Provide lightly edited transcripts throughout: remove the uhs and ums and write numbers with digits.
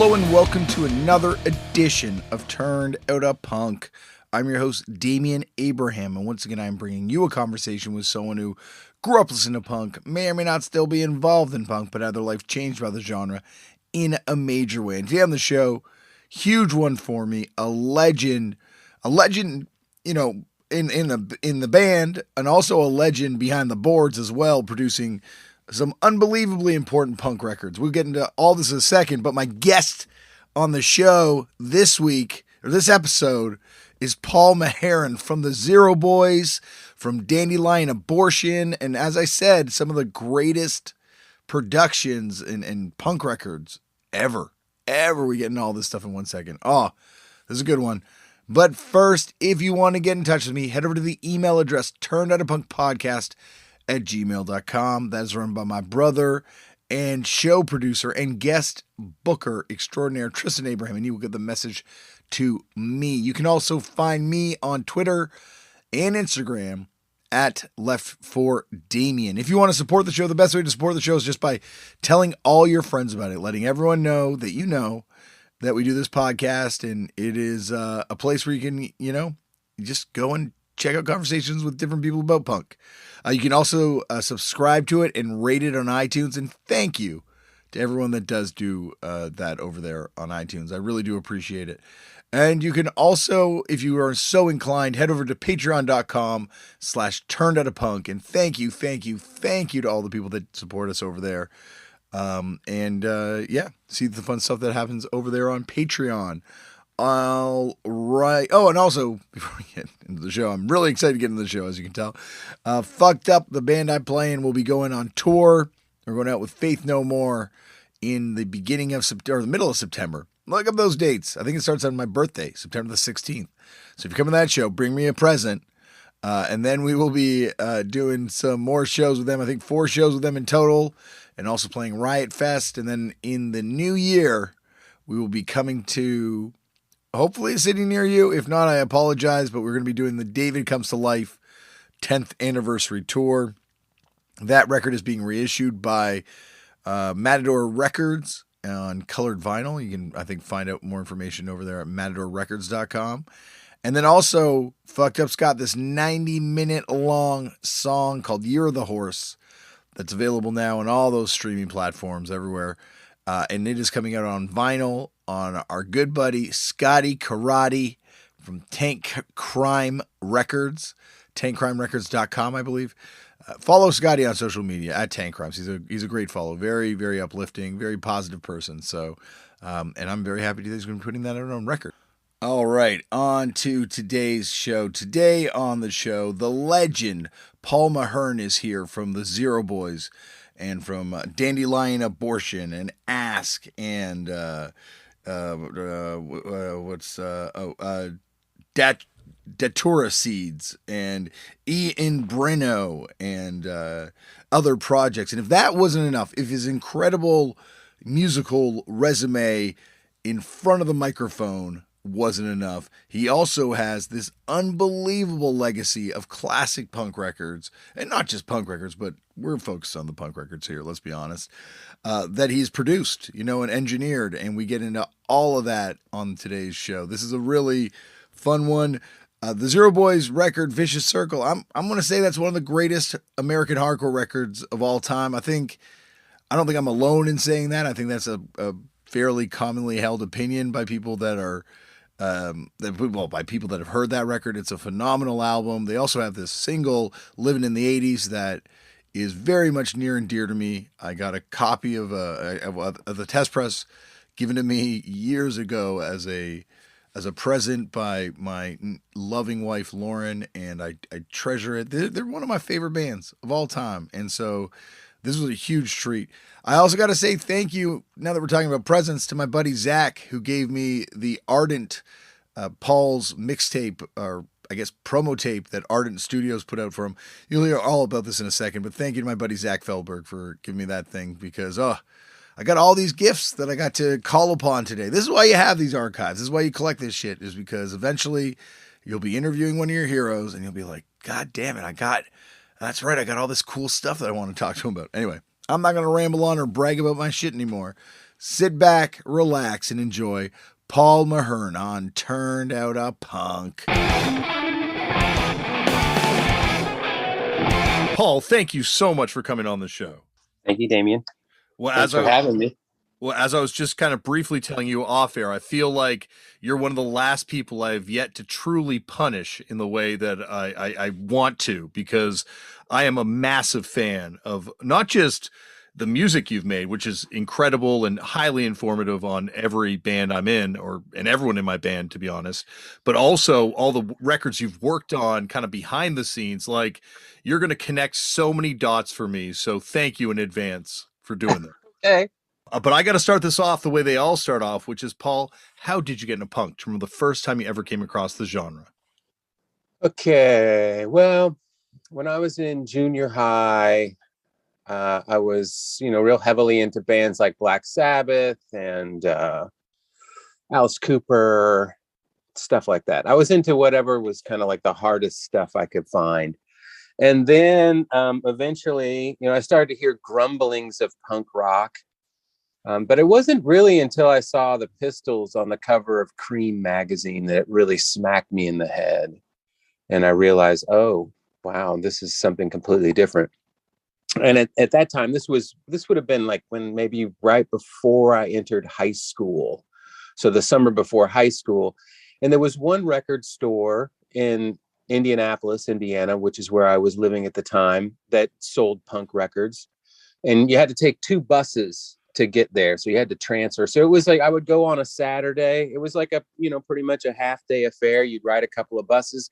Hello and welcome to another edition of Turned Outta Punk. I'm your host, Damian Abraham, and once again I'm bringing you a conversation with someone who grew up listening to punk, may or may not still be involved in punk, but had their life changed by the genre in a major way. And today on the show, huge one for me, a legend, you know, in the band, and also a legend behind the boards as well, producing some unbelievably important punk records. We'll get into all this in a second, but my guest on the show this week, or this episode, is Paul Mahern from the Zero Boys, from Dandelion Abortion, and as I said, some of the greatest productions in punk records ever. We get into all this stuff in 1 second. Oh, this is a good one. But first, if you want to get in touch with me, head over to the email address, turnedoutapunkpodcast@gmail.com. That's run by my brother and show producer and guest booker extraordinaire, Tristan Abraham, and he will get the message to me. You can also find me on Twitter and Instagram at Left4Damian. If you want to support the show, the best way to support the show is just by telling all your friends about it, letting everyone know that we do this podcast, and it is a place where you can, just go and check out conversations with different people about punk. You can also subscribe to it and rate it on iTunes, and thank you to everyone that does do that over there on iTunes. I really do appreciate it. And you can also, if you are so inclined, head over to patreon.com/turnedoutapunk, and thank you to all the people that support us over there. See the fun stuff that happens over there on Patreon. All right. Oh, and also, before we get into the show, I'm really excited to get into the show, as you can tell. Fucked Up, the band I play in, will be going on tour. We're going out with Faith No More in the beginning of September, or the middle of September. Look up those dates. I think it starts on my birthday, September the 16th. So if you come to that show, bring me a present. And then we will be doing some more shows with them. I think 4 shows with them in total, and also playing Riot Fest. And then in the new year, we will be coming to hopefully a city near you. If not, I apologize, but we're going to be doing the David Comes to Life 10th anniversary tour. That record is being reissued by Matador Records on colored vinyl. You can, I think, find out more information over there at matadorrecords.com. And then also, Fucked Up's got this 90-minute long song called Year of the Horse that's available now on all those streaming platforms everywhere. And it is coming out on vinyl on our good buddy Scotty Karate from Tank Crime Records, tankcrimerecords.com, I believe. Follow Scotty on social media at Tank Crimes. He's a great follow. Very, very uplifting, very positive person. So, and I'm very happy that he's going to be putting that out on record. All right, on to today's show. Today on the show, the legend Paul Mahern is here from the Zero Boys and from Dandelion Abortion and Ask and Datura Seeds and Ian Breno and other projects. And if that wasn't enough, if his incredible musical resume in front of the microphone wasn't enough, he also has this unbelievable legacy of classic punk records, and not just punk records, but we're focused on the punk records here, let's be honest, that he's produced, and engineered, and we get into all of that on today's show. This is a really fun one. The Zero Boys record, Vicious Circle, I'm going to say that's one of the greatest American hardcore records of all time. I don't think I'm alone in saying that. I think that's a fairly commonly held opinion by people that are by people that have heard that record. It's a phenomenal album. They also have this single, Living in the 80s, that is very much near and dear to me. I got a copy of the test press given to me years ago as a present by my loving wife, Lauren, and I treasure it. They're one of my favorite bands of all time, and so this was a huge treat. I also got to say thank you, now that we're talking about presents, to my buddy Zach, who gave me the Ardent Paul's mixtape, or I guess promo tape, that Ardent Studios put out for him. You'll hear all about this in a second, but thank you to my buddy Zach Feldberg for giving me that thing, because I got all these gifts that I got to call upon today. This is why you have these archives. This is why you collect this shit, is because eventually you'll be interviewing one of your heroes and you'll be like, God damn it, that's right, I got all this cool stuff that I want to talk to him about. Anyway, I'm not going to ramble on or brag about my shit anymore. Sit back, relax, and enjoy Paul Mahern on Turned Out a Punk. Paul, thank you so much for coming on the show. Thank you, Damian. Well, Thanks for having me. Well, as I was just kind of briefly telling you off air, I feel like you're one of the last people I've yet to truly punish in the way that I want to, because I am a massive fan of not just the music you've made, which is incredible and highly informative on every band I'm in, and everyone in my band, to be honest, but also all the records you've worked on kind of behind the scenes. Like, you're going to connect so many dots for me. So thank you in advance for doing that. Okay. But I got to start this off the way they all start off, which is, Paul, how did you get into punk? From the first time you ever came across the genre? Okay. Well, when I was in junior high, I was, real heavily into bands like Black Sabbath and Alice Cooper, stuff like that. I was into whatever was kind of like the hardest stuff I could find. And then eventually, I started to hear grumblings of punk rock. But it wasn't really until I saw the Pistols on the cover of Cream magazine that it really smacked me in the head. And I realized, oh, wow, this is something completely different. And at that time, this would have been like when maybe right before I entered high school. So the summer before high school. And there was one record store in Indianapolis, Indiana, which is where I was living at the time, that sold punk records. And you had to take 2 buses to get there. So you had to transfer. So it was like, I would go on a Saturday. It was like a, pretty much a half day affair. You'd ride a couple of buses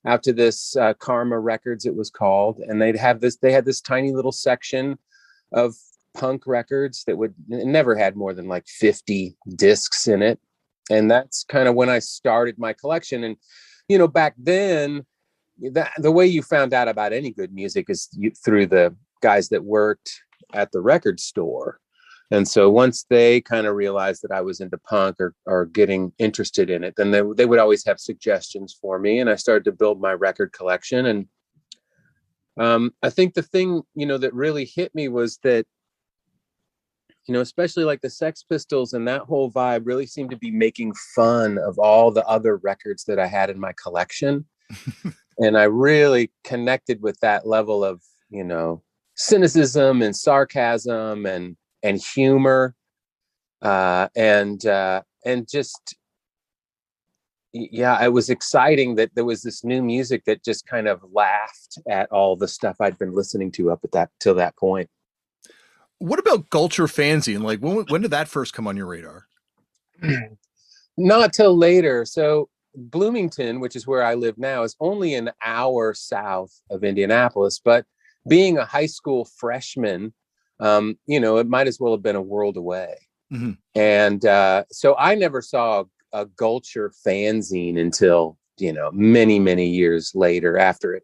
out to this Karma Records, it was called. And they had this tiny little section of punk records that never had more than like 50 discs in it. And that's kind of when I started my collection. And, back then, the way you found out about any good music is through the guys that worked at the record store. And so once they kind of realized that I was into punk or getting interested in it, then they would always have suggestions for me. And I started to build my record collection. And I think the thing, that really hit me was that, especially like the Sex Pistols and that whole vibe really seemed to be making fun of all the other records that I had in my collection. And I really connected with that level of, cynicism and sarcasm and humor, and just, it was exciting that there was this new music that just kind of laughed at all the stuff I'd been listening to up till that point. What about Gulcher fanzine? Like, when did that first come on your radar? Not till later. So Bloomington, which is where I live now, is only an hour south of Indianapolis, but being a high school freshman, it might as well have been a world away. Mm-hmm. And so I never saw a Gulcher fanzine until, many, many years later, after it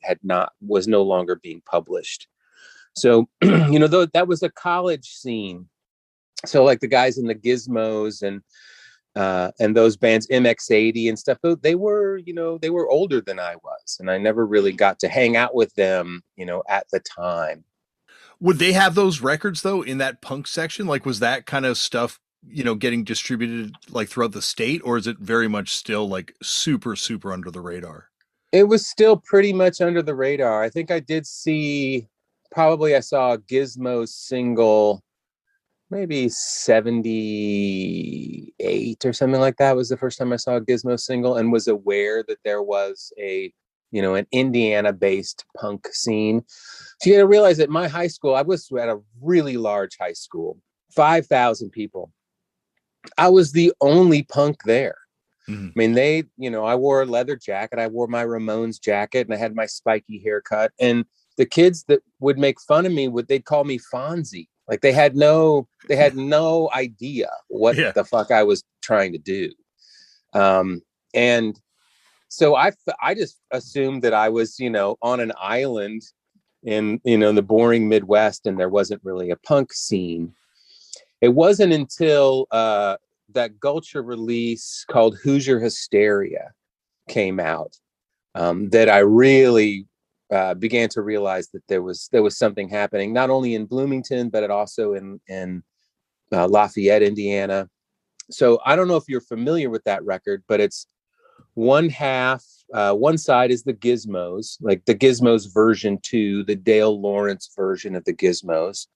was no longer being published. So, though that was a college scene. So like the guys in the Gizmos and those bands, MX80 and stuff, they were older than I was. And I never really got to hang out with them, at the time. Would they have those records though in that punk section? Like, was that kind of stuff, getting distributed like throughout the state, or is it very much still like super, super under the radar? It was still pretty much under the radar. I think I saw a Gizmos single, maybe 78 or something like that was the first time I saw a Gizmos single, and was aware that there was an Indiana-based punk scene. So you got to realize that my high school, I was at a really large high school, 5,000 people. I was the only punk there. Mm-hmm. I mean, I wore a leather jacket. I wore my Ramones jacket, and I had my spiky haircut. And the kids that would make fun of me, they'd call me Fonzie. Like they had no idea what the fuck I was trying to do. And so I just assumed that I was, on an island in, the boring Midwest, and there wasn't really a punk scene. It wasn't until that Gulcher release called Hoosier Hysteria came out that I really began to realize that there was something happening, not only in Bloomington, but also in Lafayette, Indiana. So I don't know if you're familiar with that record, but it's one side is the Gizmos, like the Gizmos version 2, the Dale Lawrence version of the Gizmos.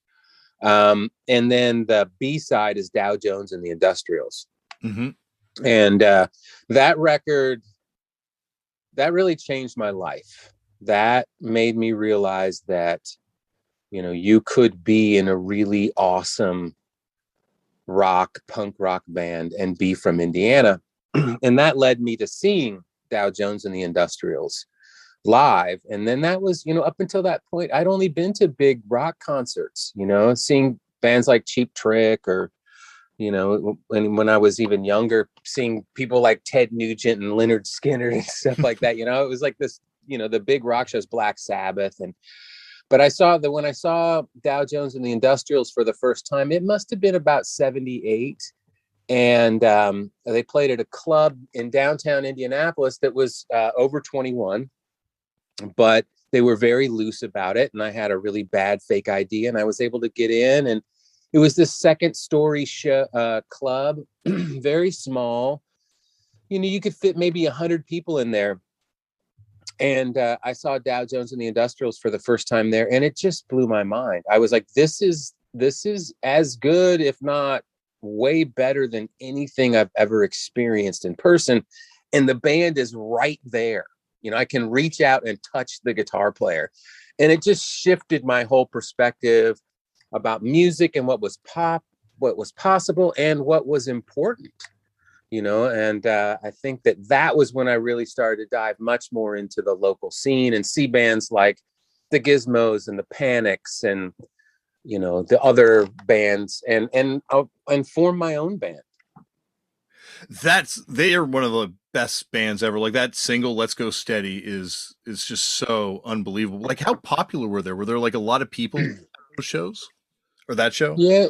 And then the B side is Dow Jones and the Industrials. Mm-hmm. And that record, that really changed my life. That made me realize that, you could be in a really awesome punk rock band and be from Indiana. And that led me to seeing Dow Jones and the Industrials live. And then that was, up until that point, I'd only been to big rock concerts, seeing bands like Cheap Trick, or, when I was even younger, seeing people like Ted Nugent and Lynyrd Skynyrd and stuff like that. It was like this, the big rock shows, Black Sabbath. But when I saw Dow Jones and the Industrials for the first time, it must have been about 78. And they played at a club in downtown Indianapolis that was over 21, but they were very loose about it. And I had a really bad fake ID, and I was able to get in. And it was this second story club, very small. You could fit maybe 100 people in there. And I saw Dow Jones and the Industrials for the first time there, and it just blew my mind. I was like, this is as good, if not way better than anything I've ever experienced in person. And the band is right there. I can reach out and touch the guitar player. And it just shifted my whole perspective about music and what was possible and what was important. And I think that was when I really started to dive much more into the local scene and see bands like the Gizmos and the Panics and, the other bands and form my own band. They are one of the best bands ever. Like that single "Let's Go Steady" is just so unbelievable. Like, how popular were there? Were there like a lot of people at those shows or that show? Yeah,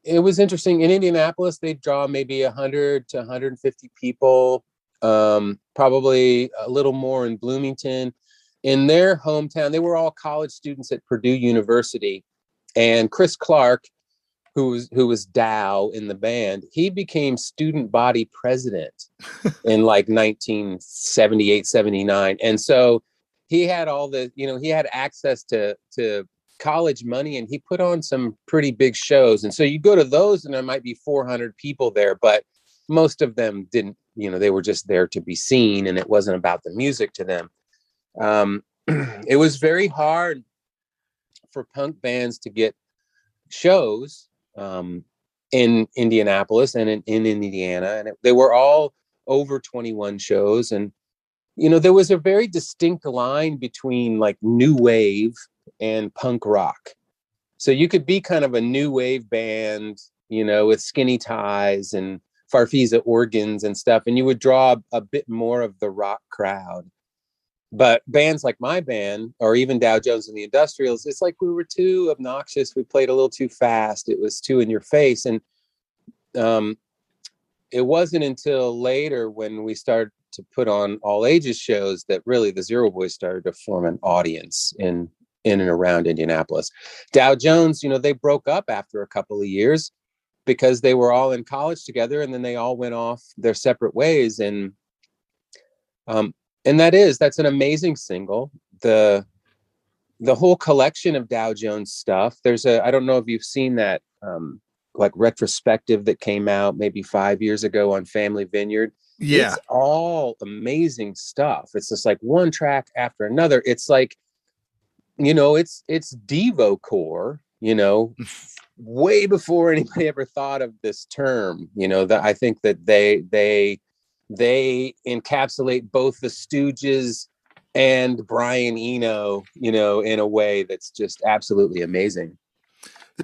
it was interesting. In Indianapolis, they draw maybe 100 to 150 people, probably a little more in Bloomington. In their hometown, they were all college students at Purdue University. And Chris Clark, who was Dow in the band, he became student body president in like 1978, 79. And so he had he had access to college money, and he put on some pretty big shows. And so you go to those and there might be 400 people there, but most of them didn't, they were just there to be seen, and it wasn't about the music to them. It was very hard for punk bands to get shows in Indianapolis and in Indiana, and they were all over 21 shows. And there was a very distinct line between like new wave and punk rock. So you could be kind of a new wave band, with skinny ties and Farfisa organs and stuff, and you would draw a bit more of the rock crowd. But bands like my band, or even Dow Jones and the Industrials, it's like we were too obnoxious. We played a little too fast. It was too in your face. And it wasn't until later when we started to put on all ages shows that really the Zero Boys started to form an audience in and around Indianapolis. Dow Jones, they broke up after a couple of years because they were all in college together, and then they all went off their separate ways. And that's an amazing single. The whole collection of Dow Jones stuff. I don't know if you've seen that like retrospective that came out maybe 5 years ago on Family Vineyard. Yeah. It's all amazing stuff. It's just like one track after another. It's like, it's Devo core, way before anybody ever thought of this term. That I think that they encapsulate both the Stooges and Brian Eno, in a way that's just absolutely amazing.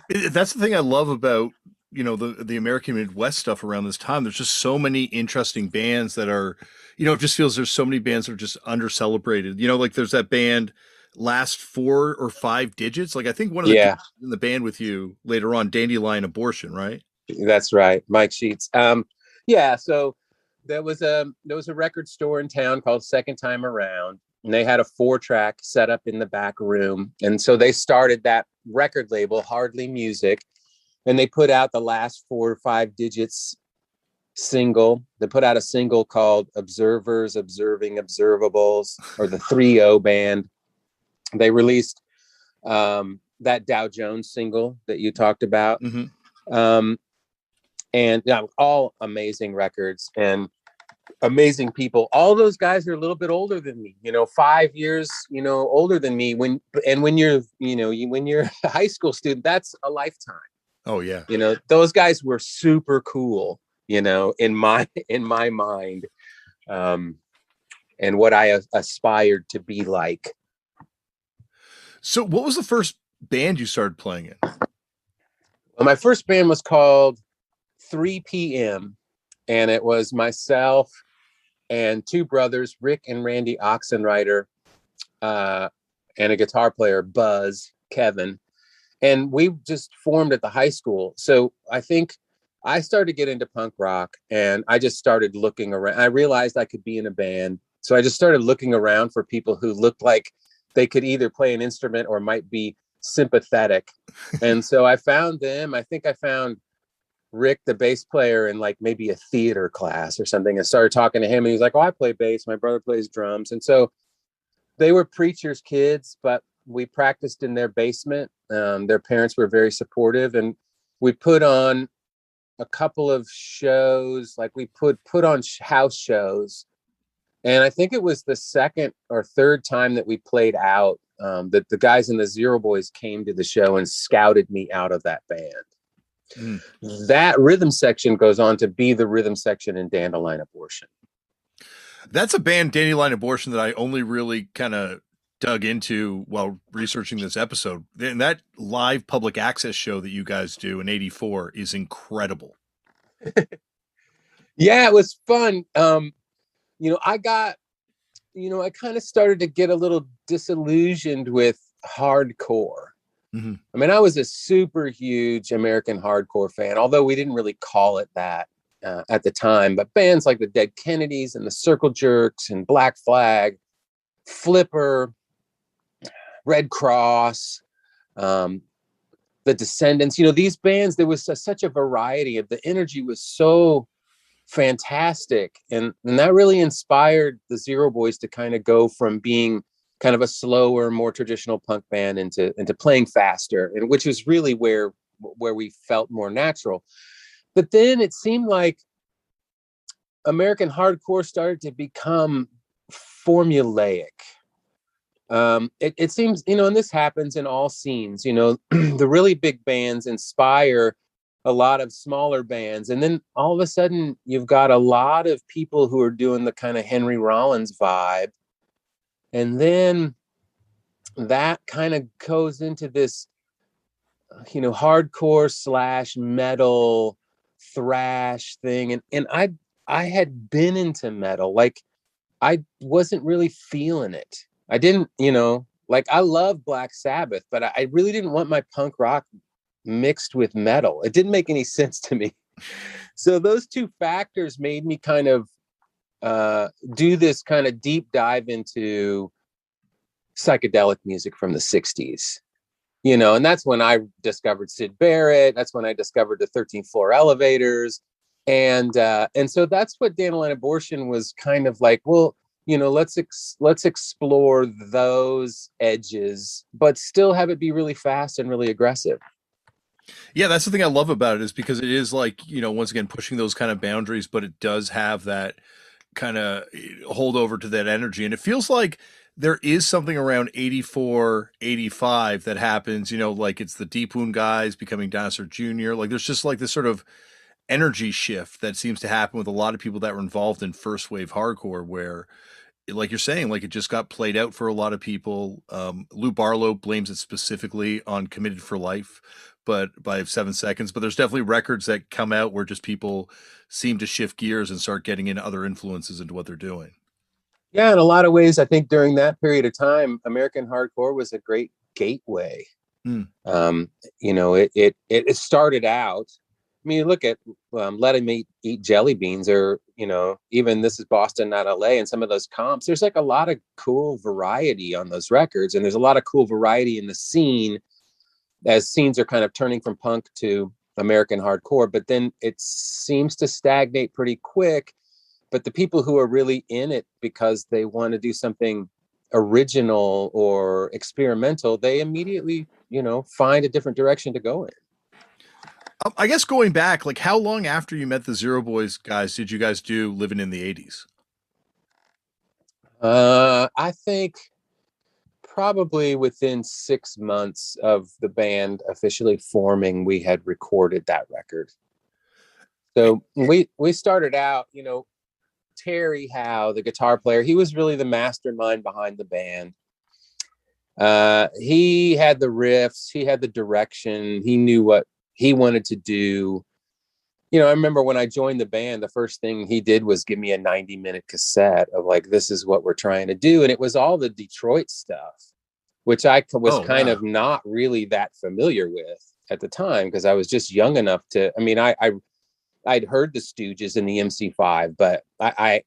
That's the thing I love about, the American Midwest stuff around this time. There's just so many interesting bands that are, it just feels there's so many bands that are just under celebrated. Like there's that band Last 4 or 5 Digits. Like I think one of the dudes in the band with you later on, Dandelion Abortion, right? That's right. Mike Sheets. So there was a record store in town called Second Time Around, and they had a 4-track set up in the back room. And so they started that record label, Hardly Music. and they put out the last 4 or 5 digits single. They put out a single called Observers, Observing Observables, or the 3-0 band. They released that Dow Jones single that you talked about. And all amazing records and amazing people. All those guys are a little bit older than me, 5 years, older than me. When you're, when you're a high school student, that's a lifetime. Oh yeah. Those guys were super cool, in my mind, and what I aspired to be like. So what was the first band you started playing in? Well, my first band was called 3 p.m. and it was myself and 2 brothers, Rick and Randy Oxenreiter, and a guitar player, Buzz, Kevin. And we just formed at the high school. So I think I started to get into punk rock, and I just started looking around. I realized I could be in a band. So I just started looking around for people who looked like they could either play an instrument or might be sympathetic. And so I found them. I think I found Rick, the bass player, in like maybe a theater class or something, and started talking to him. And he was like, "Oh, I play bass. My brother plays drums." And so they were preachers' kids, but we practiced in their basement. Their parents were very supportive, and we put on a couple of shows. Like we put on house shows, and I think it was the second or third time that we played out that the guys in the Zero Boys came to the show and scouted me out of that band. That rhythm section goes on to be the rhythm section in Dandelion Abortion. That's a band, Dandelion Abortion, that I only really kind of dug into while researching this episode. And that live public access show that you guys do in '84 is incredible. Yeah, it was fun. I got, I kind of started to get a little disillusioned with hardcore. I mean, I was a super huge American hardcore fan, although we didn't really call it that at the time. But bands like the Dead Kennedys and the Circle Jerks and Black Flag, Flipper, Red Cross, the Descendants, these bands, there was such a variety of, the energy was so fantastic. And that really inspired the Zero Boys to kind of go from being kind of a slower, more traditional punk band into playing faster, and which was really where we felt more natural. But then it seemed like American hardcore started to become formulaic. It seems, and this happens in all scenes, the really big bands inspire a lot of smaller bands. And then all of a sudden you've got a lot of people who are doing the kind of Henry Rollins vibe. And then that kind of goes into this, hardcore / metal thrash thing. And I had been into metal. Like I wasn't really feeling it. I didn't, I love Black Sabbath, but I really didn't want my punk rock mixed with metal. It didn't make any sense to me. So those two factors made me kind of do this kind of deep dive into psychedelic music from the 60s, and that's when I discovered Syd Barrett. That's when I discovered the 13th Floor Elevators. And so that's what Dandelion Abortion was kind of like, well, let's explore those edges, but still have it be really fast and really aggressive. Yeah, that's the thing I love about it, is because it is like, once again, pushing those kind of boundaries, but it does have that kind of hold over to that energy. And it feels like there is something around 84, 85 that happens, like it's the Deep Wound guys becoming Dinosaur Jr. Like there's just like this sort of energy shift that seems to happen with a lot of people that were involved in first wave hardcore, where, like you're saying, like it just got played out for a lot of people. Lou Barlow blames it specifically on Committed for Life, but by 7 seconds. But there's definitely records that come out where just people seem to shift gears and start getting in other influences into what they're doing. Yeah, in a lot of ways, I think during that period of time, American hardcore was a great gateway. It started out. I mean, look at Let 'Em Eat Jelly Beans, or even This Is Boston, Not LA, and some of those comps. There's like a lot of cool variety on those records, and there's a lot of cool variety in the scene as scenes are kind of turning from punk to American hardcore, but then it seems to stagnate pretty quick. But the people who are really in it because they want to do something original or experimental, they immediately, find a different direction to go in. I guess going back, like how long after you met the Zero Boys guys did you guys do Living in the 80s? I think probably within 6 months of the band officially forming, we had recorded that record. So we started out, Terry Howe, the guitar player, he was really the mastermind behind the band. He had the riffs, he had the direction, he knew what he wanted to do. I remember when I joined the band, the first thing he did was give me a 90-minute cassette of like, this is what we're trying to do. And it was all the Detroit stuff, which I was of not really that familiar with at the time, because I was just young enough to, I'd heard the Stooges in the MC5, but I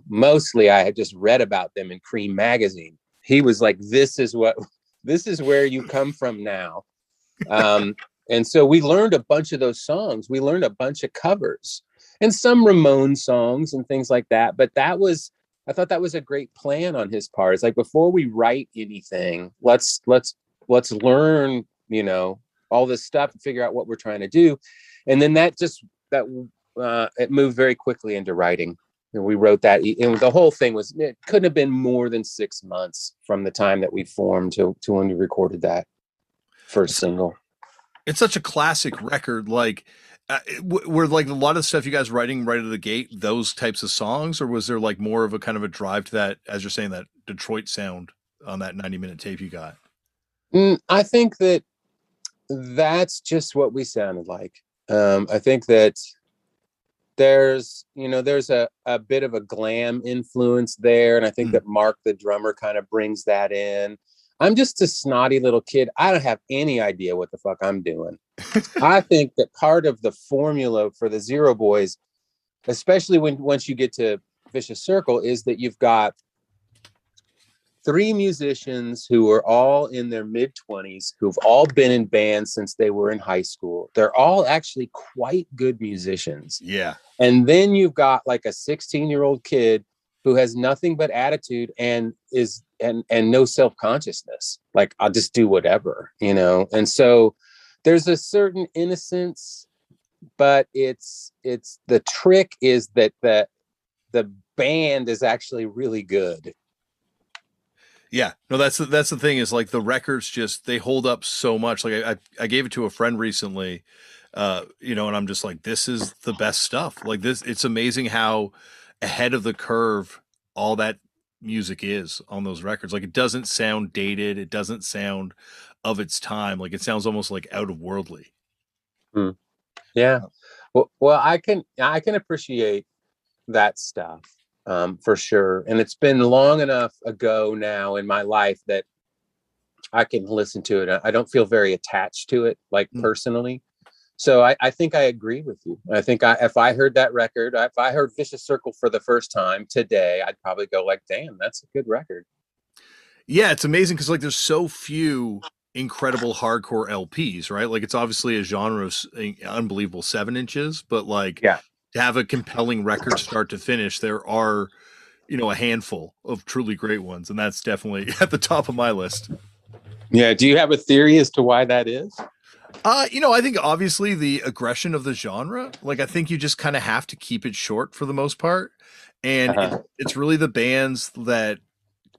mostly I had just read about them in Cream magazine. He was like, this is where you come from now. And so we learned a bunch of those songs. We learned a bunch of covers and some Ramones songs and things like that. But I thought that was a great plan on his part. It's like, before we write anything, let's learn, all this stuff and figure out what we're trying to do. And then it moved very quickly into writing. And we wrote that, and the whole thing it couldn't have been more than 6 months from the time that we formed to when we recorded that first single. It's such a classic record. Like, were like a lot of stuff you guys writing right out of the gate, those types of songs, or was there like more of a kind of a drive to that, as you're saying, that Detroit sound on that 90-minute tape you got? I think that's just what we sounded like. I think that there's a bit of a glam influence there. And I think that Mark, the drummer, kind of brings that in. I'm just a snotty little kid. I don't have any idea what the fuck I'm doing. I think that part of the formula for the Zero Boys, especially once you get to Vicious Circle, is that you've got 3 musicians who are all in their mid-20s, who've all been in bands since they were in high school. They're all actually quite good musicians. Yeah. And then you've got like a 16-year-old kid who has nothing but attitude and no self-consciousness. Like, I'll just do whatever, And so there's a certain innocence, but it's the trick is that the band is actually really good. Yeah, no, that's the thing, is like the records just, they hold up so much. Like I gave it to a friend recently, and I'm just like, this is the best stuff. Like this, it's amazing how ahead of the curve all that music is on those records. Like, it doesn't sound dated. It doesn't sound of its time. Like, it sounds almost like out of worldly. Yeah. Well, I can appreciate that stuff. For sure. And it's been long enough ago now in my life that I can listen to it. I don't feel very attached to it, like personally. So I think I agree with you. I think if I heard that record, if I heard Vicious Circle for the first time today, I'd probably go like, damn, that's a good record. Yeah, it's amazing because like there's so few incredible hardcore LPs, right? Like, it's obviously a genre of unbelievable 7 inches, but like, yeah, to have a compelling record start to finish, there are, a handful of truly great ones. And that's definitely at the top of my list. Yeah. Do you have a theory as to why that is? I think obviously the aggression of the genre, like, I think you just kind of have to keep it short for the most part. And it's really the bands that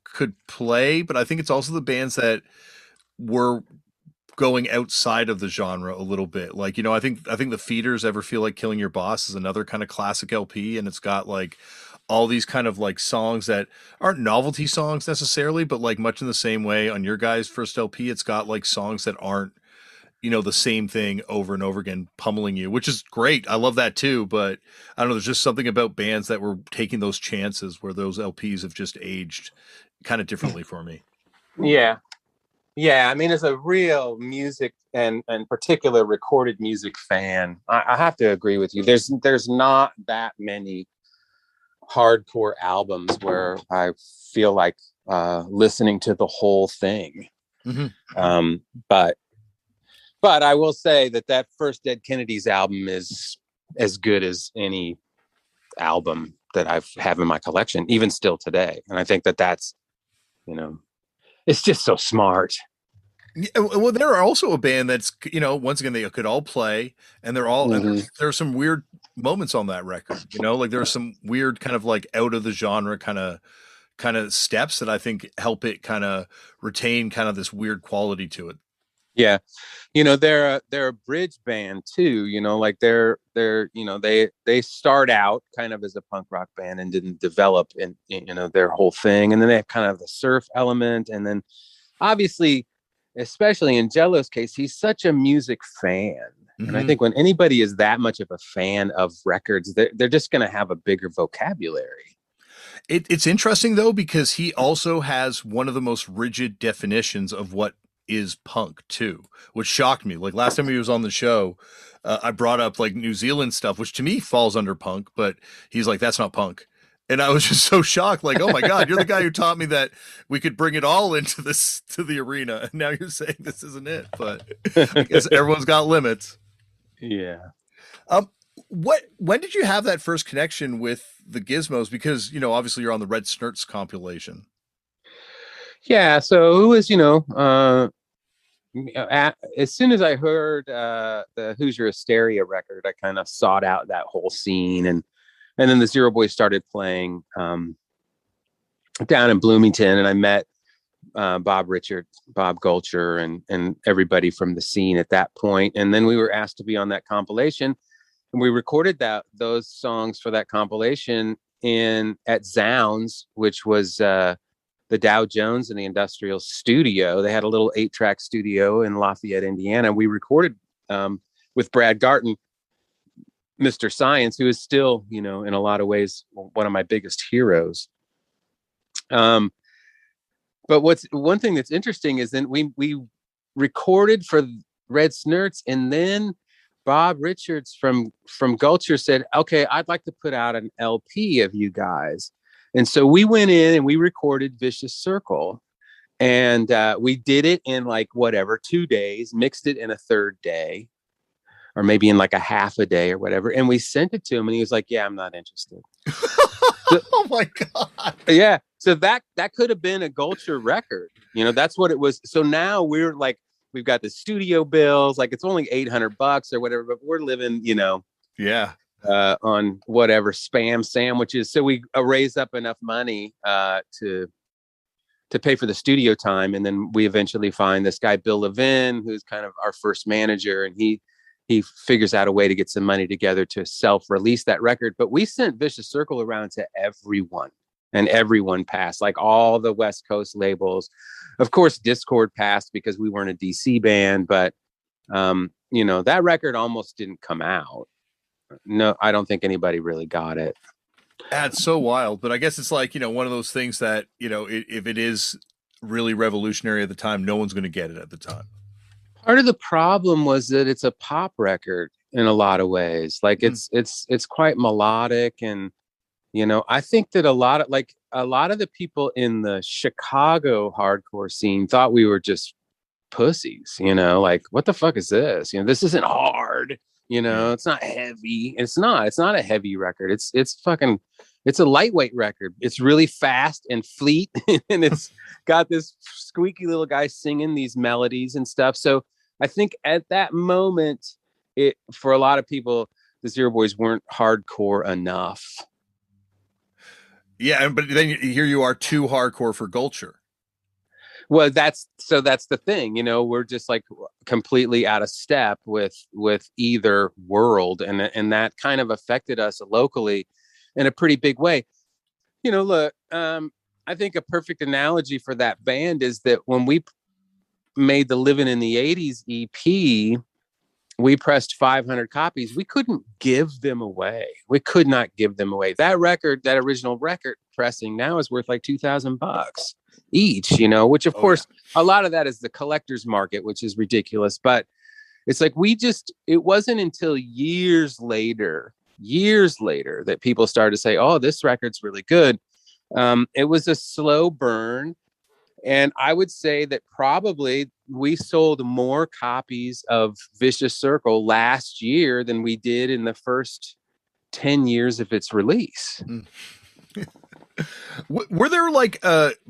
could play, but I think it's also the bands that were going outside of the genre a little bit. Like, I think the Feeders, Ever Feel Like Killing Your Boss, is another kind of classic LP, and it's got like all these kind of like songs that aren't novelty songs necessarily, but like much in the same way on your guys' first LP, it's got like songs that aren't, the same thing over and over again, pummeling you, which is great. I love that too, but I don't know, there's just something about bands that were taking those chances where those LPs have just aged kind of differently for me. Yeah. Yeah, I mean, as a real music and particular recorded music fan, I have to agree with you. There's not that many hardcore albums where I feel like listening to the whole thing. Mm-hmm. But But I will say that first Dead Kennedys album is as good as any album that I have in my collection, even still today. And I think that's, it's just so smart. Yeah, well, they're also a band that's, once again, they could all play, and they're all, and there's some weird moments on that record, like there's some weird kind of like out of the genre kind of steps that I think help it kind of retain kind of this weird quality to it. Yeah. They're a bridge band too, like they start out kind of as a punk rock band and didn't develop in, their whole thing. And then they have kind of the surf element. And then obviously, especially in Jello's case, he's such a music fan. Mm-hmm. And I think when anybody is that much of a fan of records, they're just going to have a bigger vocabulary. It's interesting though, because he also has one of the most rigid definitions of what is punk too, which shocked me. Like last time he was on the show, I brought up like New Zealand stuff, which to me falls under punk, but he's like, that's not punk. And I was just so shocked, like, oh my God, you're the guy who taught me that we could bring it all into to the arena. And now you're saying this isn't it, but I guess everyone's got limits. Yeah. When did you have that first connection with the Gizmos? Because, obviously you're on the Red Snurts compilation. Yeah. So it was, as soon as I heard the Who's Your Hysteria record, I kind of sought out that whole scene, and then the Zero Boys started playing down in Bloomington, and I met Bob Richard, Bob Gulcher, and everybody from the scene at that point. And then we were asked to be on that compilation, and we recorded those songs for that compilation at Zounds, which was the Dow Jones and the Industrial Studio. They had a little 8-track studio in Lafayette, Indiana. We recorded with Brad Garton, Mr. Science, who is still, in a lot of ways, one of my biggest heroes. But one thing that's interesting is then we recorded for Red Snurts, and then Bob Richards from Gulcher said, okay, I'd like to put out an LP of you guys. And so we went in and we recorded Vicious Circle, and we did it in 2 days, mixed it in a third day, or maybe in a half a day or whatever. And we sent it to him, and he was like, yeah, I'm not interested. Oh my God. Yeah. So that could have been a Gulcher record. That's what it was. So now we're we've got the studio bills, it's only $800 or whatever, but we're living, yeah. On whatever Spam sandwiches. So we raised up enough money to pay for the studio time. And then we eventually find this guy, Bill Levin, who's kind of our first manager. And he figures out a way to get some money together to self-release that record. But we sent Vicious Circle around to everyone, and everyone passed, all the West Coast labels. Of course, Discord passed because we weren't a DC band, but that record almost didn't come out. No, I don't think anybody really got it. That's so wild. But I guess it's one of those things that, if it is really revolutionary at the time, no one's going to get it at the time. Part of the problem was that it's a pop record in a lot of ways. It's quite melodic. And, I think that a lot of the people in the Chicago hardcore scene thought we were just pussies, what the fuck is this? This isn't hard. It's not heavy. It's not a heavy record. It's a lightweight record. It's really fast and fleet, and it's got this squeaky little guy singing these melodies and stuff. So I think at that moment, for a lot of people, the Zero Boys weren't hardcore enough. Yeah, but then here you are, too hardcore for Gulcher. Well, that's the thing, we're just completely out of step with either world. And that kind of affected us locally in a pretty big way. Look, I think a perfect analogy for that band is that when we made the Living in the 80s EP, we pressed 500 copies. We couldn't give them away. We could not give them away. That original record pressing now is worth $2,000 each, which of course, a lot of that is the collector's market, which is ridiculous. But it's it wasn't until years later that people started to say, oh, this record's really good. It was a slow burn. And I would say that probably we sold more copies of Vicious Circle last year than we did in the first 10 years of its release. Were there like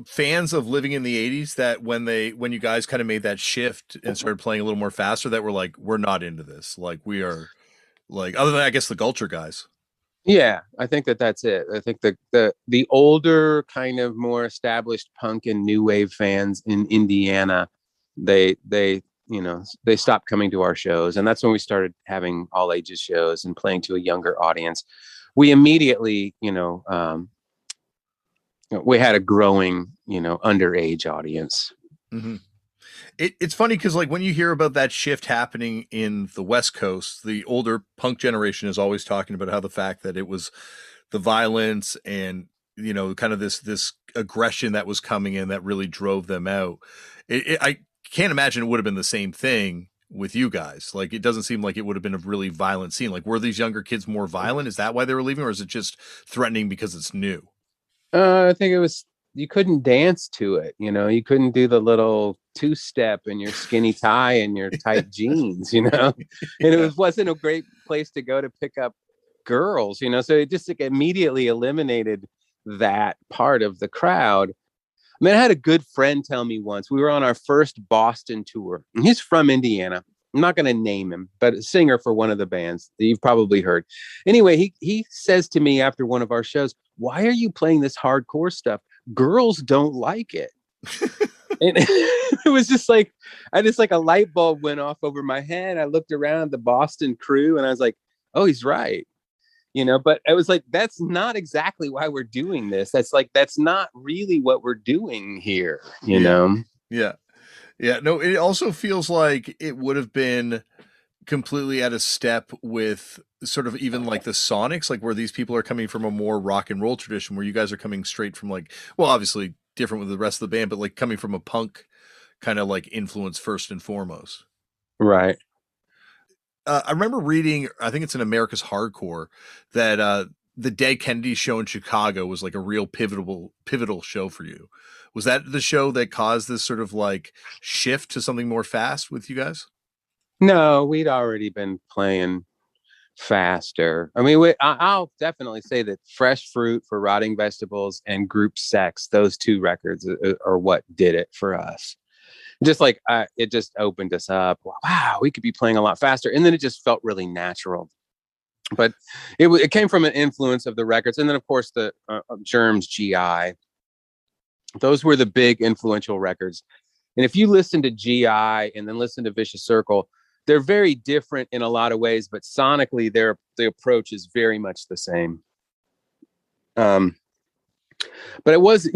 fans of Living in the 80s that when you guys kind of made that shift and started playing a little more faster that were like, we're not into this, like we are, like, other than I guess the Gulcher guys? Yeah, I think that's it. I think the older, kind of more established punk and new wave fans in Indiana, they they stopped coming to our shows, and that's when we started having all ages shows and playing to a younger audience. We immediately, we had a growing, underage audience. Mm-hmm. It's funny because like when you hear about that shift happening in the West Coast, the older punk generation is always talking about how the fact that it was the violence and kind of this aggression that was coming in that really drove them out. I can't imagine it would have been the same thing with you guys. Like it doesn't seem like it would have been a really violent scene. Like were these younger kids more violent? Is that why they were leaving, or is it just threatening because it's new? I think it was, you couldn't dance to it. You couldn't do the little two-step in your skinny tie and your tight jeans, and it wasn't a great place to go to pick up girls, so it just like, immediately eliminated that part of the crowd. I mean, I had a good friend tell me once, we were on our first Boston tour, and he's from Indiana. I'm not going to name him, but a singer for one of the bands that you've probably heard. Anyway, he says to me after one of our shows, "Why are you playing this hardcore stuff? Girls don't like it." And it was just like, a light bulb went off over my head. I looked around the Boston crew and I was like, oh, he's right. But I was like, that's not exactly why we're doing this. That's not really what we're doing here, know? Yeah. Yeah. No, it also feels like it would have been completely out of step with sort of even like the Sonics, like where these people are coming from a more rock and roll tradition, where you guys are coming straight from like, well, obviously different with the rest of the band, but like coming from a punk kind of like influence first and foremost. Right. I remember reading, I think it's in America's Hardcore, that the Dead Kennedys show in Chicago was like a real pivotal show for you. Was that the show that caused this sort of like shift to something more fast with you guys? No, we'd already been playing faster. I mean, I'll definitely say that Fresh Fruit for Rotting Vegetables and Group Sex, those two records are what did it for us. Just like it just opened us up. Wow, we could be playing a lot faster. And then it just felt really natural. But it came from an influence of the records. And then, of course, the Germs GI. Those were the big influential records. And if you listen to GI and then listen to Vicious Circle, they're very different in a lot of ways, but sonically, the approach is very much the same. But it was,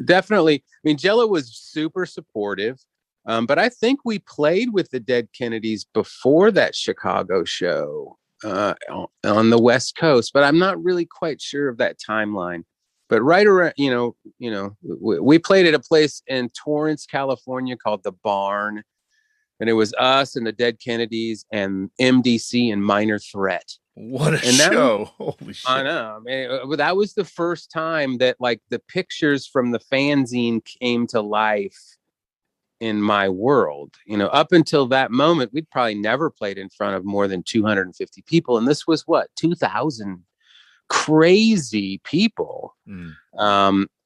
definitely, I mean, Jello was super supportive. But I think we played with the Dead Kennedys before that Chicago show on the West Coast, but I'm not really quite sure of that timeline. But right around, we played at a place in Torrance, California called The Barn. And it was us and the Dead Kennedys and MDC and Minor Threat. What a show. Holy shit. I know. I mean, that was the first time that like the pictures from the fanzine came to life in my world. Up until that moment, we'd probably never played in front of more than 250 people. And this was 2,000 crazy people.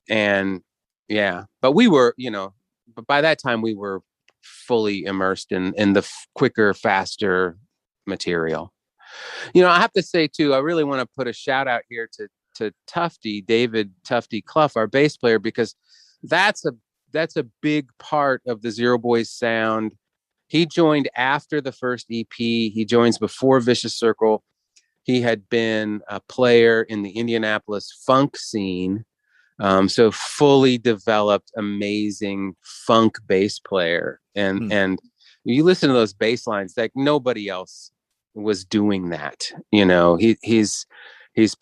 And yeah, but we were, but by that time we were fully immersed in the quicker, faster material. I have to say too, I really want to put a shout out here to Tufty, David Tufty Clough, our bass player, because that's a big part of the Zero Boys sound. He joined after the first EP. He joins before Vicious Circle. He had been a player in the Indianapolis funk scene. So fully developed, amazing funk bass player. And you listen to those bass lines, like nobody else was doing that. He's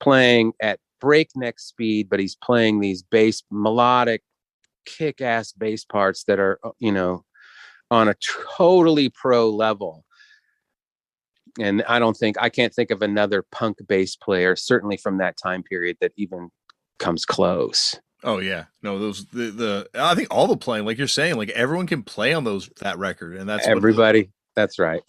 playing at breakneck speed, but he's playing these bass melodic, kick-ass bass parts that are, on a totally pro level. And I can't think of another punk bass player, certainly from that time period, that even comes close. Oh yeah, no, those the I think all the playing, like you're saying, like everyone can play on that record, and that's what Everybody. That's right.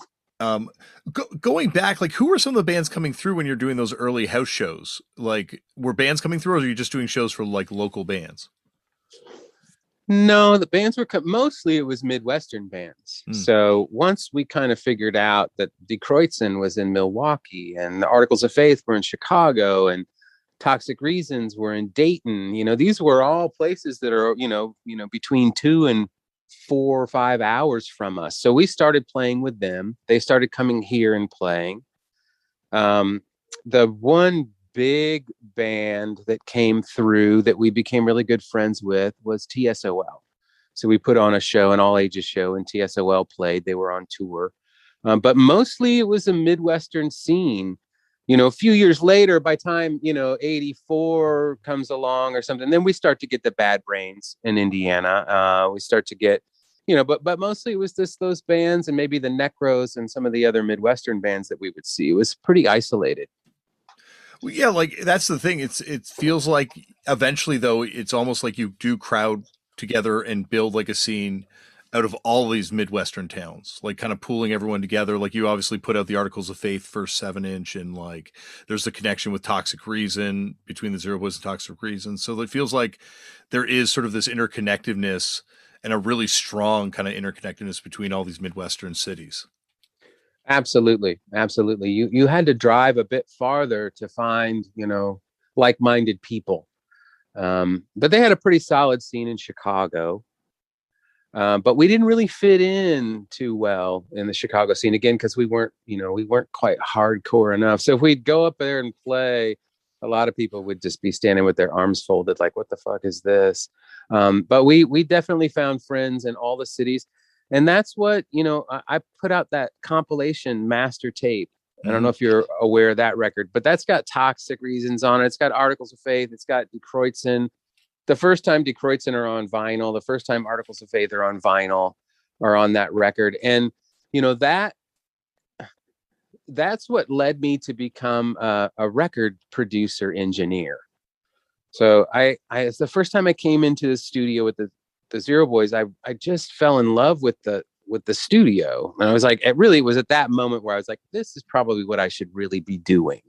Going back, like who were some of the bands coming through when you're doing those early house shows? Like, were bands coming through, or are you just doing shows for like local bands? No, the bands were mostly it was Midwestern bands. Mm. So once we kind of figured out that Die Kreuzen was in Milwaukee and the Articles of Faith were in Chicago and Toxic Reasons were in Dayton, these were all places that are, between 2 and 4 or 5 hours from us. So we started playing with them. They started coming here and playing. The one big band that came through that we became really good friends with was TSOL. So we put on a show, an all ages show, and TSOL played. They were on tour. But mostly it was a Midwestern scene. A few years later, by time, 84 comes along or something, then we start to get the Bad Brains in Indiana. We start to get, but mostly it was those bands and maybe the Necros and some of the other Midwestern bands that we would see. It was pretty isolated. Well, yeah, like that's the thing. It feels like eventually, though, it's almost like you do crowd together and build like a scene out of all these Midwestern towns, like kind of pooling everyone together. Like you obviously put out the Articles of Faith first 7-inch, and like there's the connection with Toxic Reason between the Zero Boys and Toxic Reason. So it feels like there is sort of this interconnectedness and a really strong kind of interconnectedness between all these Midwestern cities. Absolutely. You had to drive a bit farther to find, like-minded people. But they had a pretty solid scene in Chicago. But we didn't really fit in too well in the Chicago scene again, because we weren't quite hardcore enough. So if we'd go up there and play, a lot of people would just be standing with their arms folded, like, what the fuck is this? But we definitely found friends in all the cities. And that's what, I put out that compilation master tape. I don't know if you're aware of that record, but that's got Toxic Reasons on it. It's got Articles of Faith. It's got Die Kreuzen. The first time Die Kreuzen are on vinyl, the first time Articles of Faith are on vinyl, are on that record. And, that's what led me to become a record producer engineer. So it's the first time I came into the studio with the Zero Boys, I just fell in love with the studio. And I was like, it was at that moment where I was like, this is probably what I should really be doing.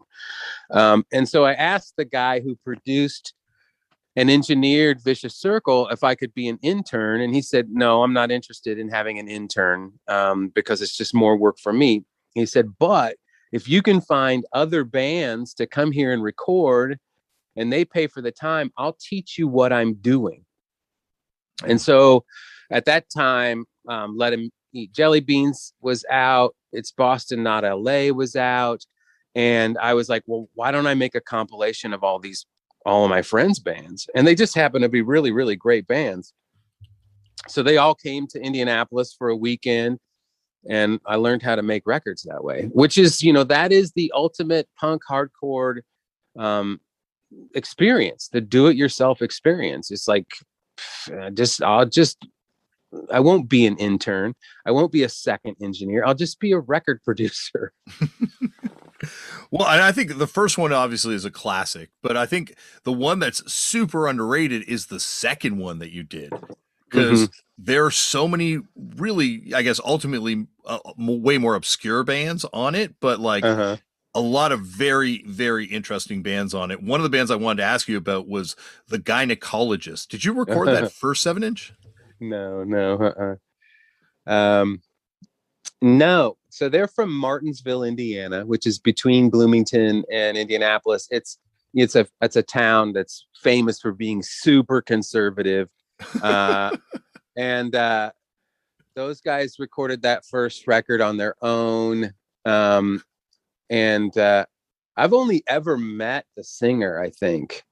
And so I asked the guy who produced and engineered Vicious Circle if I could be an intern. And he said, no, I'm not interested in having an intern because it's just more work for me. He said, but if you can find other bands to come here and record and they pay for the time, I'll teach you what I'm doing. And so at that time, Let Him Eat Jelly Beans was out. It's Boston, Not LA was out. And I was like, well, why don't I make a compilation of all of my friends' bands? And they just happen to be really, really great bands. So they all came to Indianapolis for a weekend. And I learned how to make records that way, which is, that is the ultimate punk hardcore experience, the do-it-yourself experience. It's like, I won't be an intern. I won't be a second engineer. I'll just be a record producer. Well, and I think the first one obviously is a classic, but I think the one that's super underrated is the second one that you did, because there are so many really, I guess, ultimately way more obscure bands on it, but like a lot of very, very interesting bands on it. One of the bands I wanted to ask you about was the Gynecologist. Did you record that first 7-inch? No. No. So they're from Martinsville, Indiana, which is between Bloomington and Indianapolis. It's a town that's famous for being super conservative. And those guys recorded that first record on their own. And I've only ever met the singer, I think.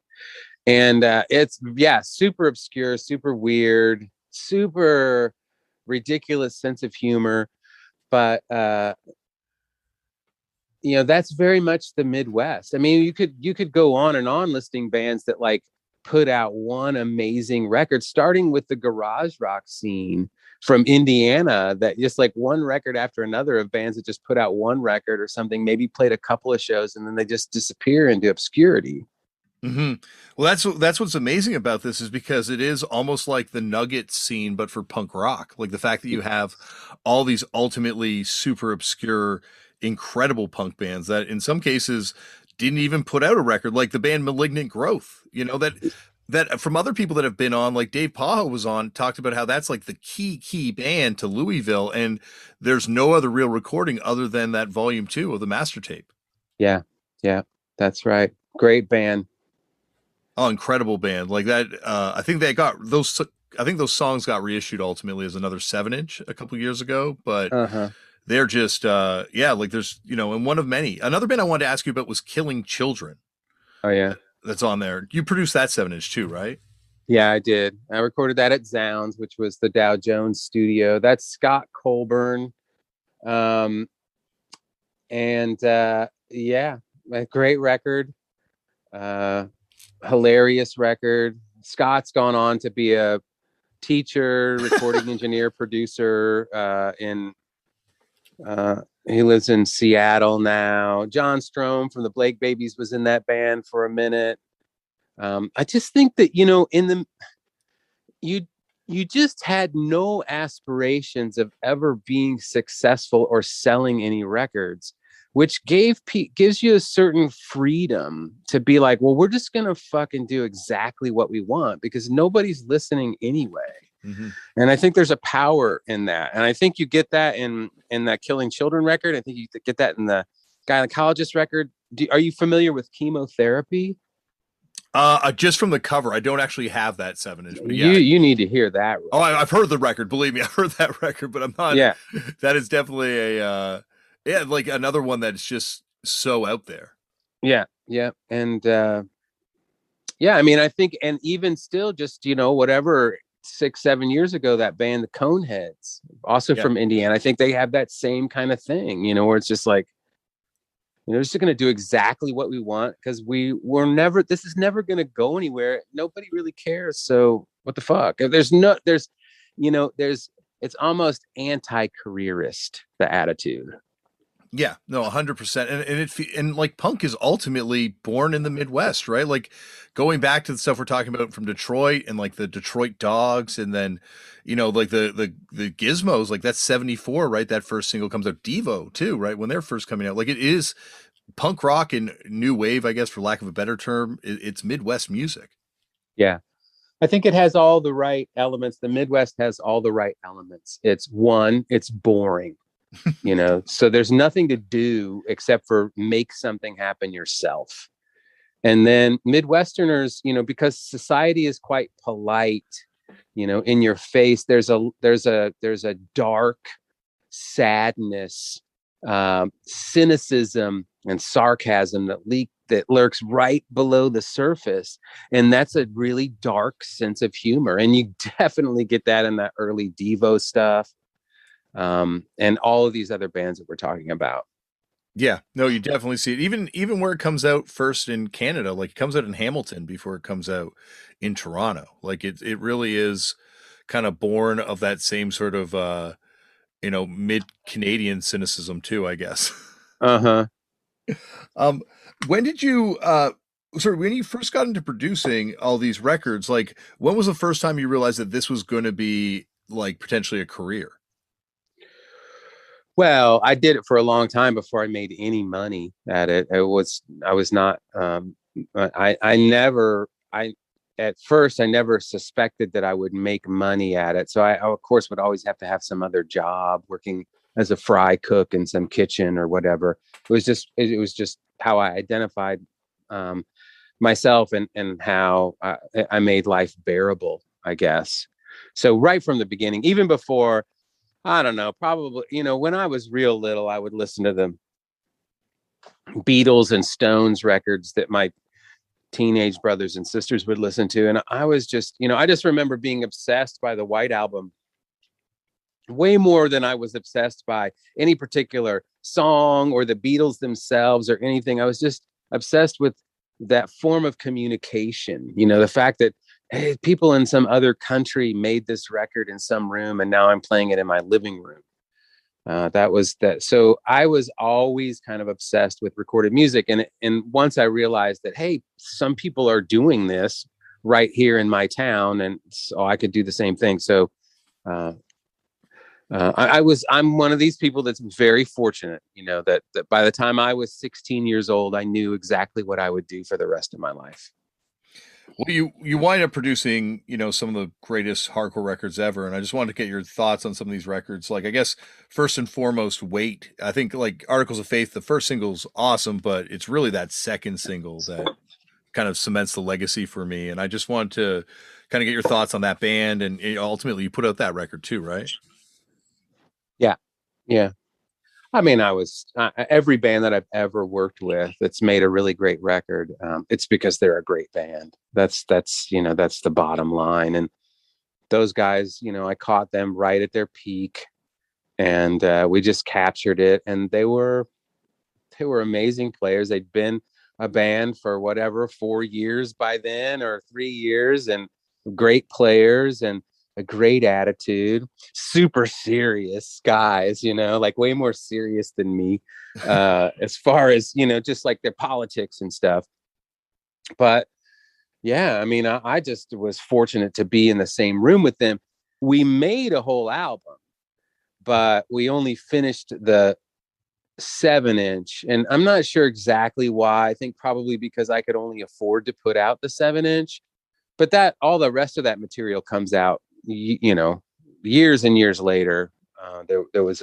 And it's, super obscure, super weird, super ridiculous sense of humor. But, that's very much the Midwest. I mean, you could go on and on listing bands that like put out one amazing record, starting with the garage rock scene from Indiana, that just like one record after another of bands that just put out one record or something, maybe played a couple of shows and then they just disappear into obscurity. Hmm. Well, that's what's amazing about this is because it is almost like the Nugget scene, but for punk rock. Like the fact that you have all these ultimately super obscure, incredible punk bands that in some cases didn't even put out a record, like the band Malignant Growth. You know that from other people that have been on, like Dave Pajo was on, talked about how that's like the key band to Louisville, and there's no other real recording other than that volume 2 of the master tape. Yeah, yeah, that's right. Great band. Oh, incredible band like that. I think they got those. I think those songs got reissued ultimately as another 7-inch a couple years ago, but Uh-huh. they're just yeah, like there's and one of many. Another band I wanted to ask you about was Killing Children. Oh yeah. That's on there. You produced that 7-inch too, right? Yeah, I did. I recorded that at Zounds, which was the Dow Jones studio. That's Scott Colburn. Um, and yeah, a great record. Hilarious record. Scott's gone on to be a teacher, recording engineer, producer in he lives in Seattle now. John Strom from the Blake Babies was in that band for a minute. I just think that you you just had no aspirations of ever being successful or selling any records, which gives you a certain freedom to be like, well, we're just gonna fucking do exactly what we want because nobody's listening anyway. Mm-hmm. And I think there's a power in that, and I think you get that in that Killing Children record. I think you get that in the Gynecologist record. Are you familiar with Chemotherapy? Just from the cover, I don't actually have that 7-inch, but You yeah. you need to hear that record. Oh, I've heard the record. Believe me, I've heard that record, but I'm not. Yeah. That is definitely a yeah, like another one that's just so out there. Yeah, yeah, and yeah, I mean, I think, and even still, just whatever 6-7 years ago, that band, the Coneheads, also Yeah. from Indiana, I think they have that same kind of thing, where it's just like, just going to do exactly what we want because this is never going to go anywhere. Nobody really cares. So what the fuck? It's almost anti-careerist, the attitude. Yeah, no, 100%. And like punk is ultimately born in the Midwest, right? Like going back to the stuff we're talking about from Detroit and like the Detroit Dogs, and then like the Gizmos, like that's 74, right? That first single comes out. Devo too, right? When they're first coming out, like it is punk rock and new wave, I guess, for lack of a better term. It's Midwest music. Yeah. I think it has all the right elements. The Midwest has all the right elements. It's boring, so there's nothing to do except for make something happen yourself. And then Midwesterners, because society is quite polite, in your face, there's a dark sadness, cynicism and sarcasm that lurks right below the surface, and that's a really dark sense of humor, and you definitely get that in that early Devo stuff, and all of these other bands that we're talking about. Yeah, no, you definitely see it. Even where it comes out first in Canada, like it comes out in Hamilton before it comes out in Toronto. Like it really is kind of born of that same sort of mid Canadian cynicism too, I guess. Uh-huh. Um, when did you sorry, when you first got into producing all these records, like when was the first time you realized that this was going to be like potentially a career? Well, I did it for a long time before I made any money at it. I was not, at first, I never suspected that I would make money at it. So I, of course, would always have to have some other job working as a fry cook in some kitchen or whatever. It was just how I identified myself and how I made life bearable, I guess. So right from the beginning, even before, I don't know, probably, when I was real little, I would listen to the Beatles and Stones records that my teenage brothers and sisters would listen to. And I was just, I just remember being obsessed by the White Album way more than I was obsessed by any particular song or the Beatles themselves or anything. I was just obsessed with that form of communication, the fact that, hey, people in some other country made this record in some room and now I'm playing it in my living room. That was that. So I was always kind of obsessed with recorded music. And once I realized that, hey, some people are doing this right here in my town, and so I could do the same thing. So I'm one of these people that's very fortunate, that by the time I was 16 years old, I knew exactly what I would do for the rest of my life. Well, you wind up producing, some of the greatest hardcore records ever, and I just wanted to get your thoughts on some of these records. Like, I guess first and foremost, Wait. I think like Articles of Faith, the first single's awesome, but it's really that second single that kind of cements the legacy for me. And I just wanted to kind of get your thoughts on that band, and ultimately you put out that record too, right? Yeah. I mean, every band that I've ever worked with that's made a really great record. It's because they're a great band. That's the bottom line. And those guys, I caught them right at their peak, and we just captured it. And they were amazing players. They'd been a band for 4 years by then, or 3 years, and great players and a great attitude, super serious guys, like way more serious than me, as far as, just like their politics and stuff. But yeah, I mean, I just was fortunate to be in the same room with them. We made a whole album, but we only finished the 7-inch, and I'm not sure exactly why. I think probably because I could only afford to put out the 7-inch, but that all the rest of that material comes out, years and years later. There was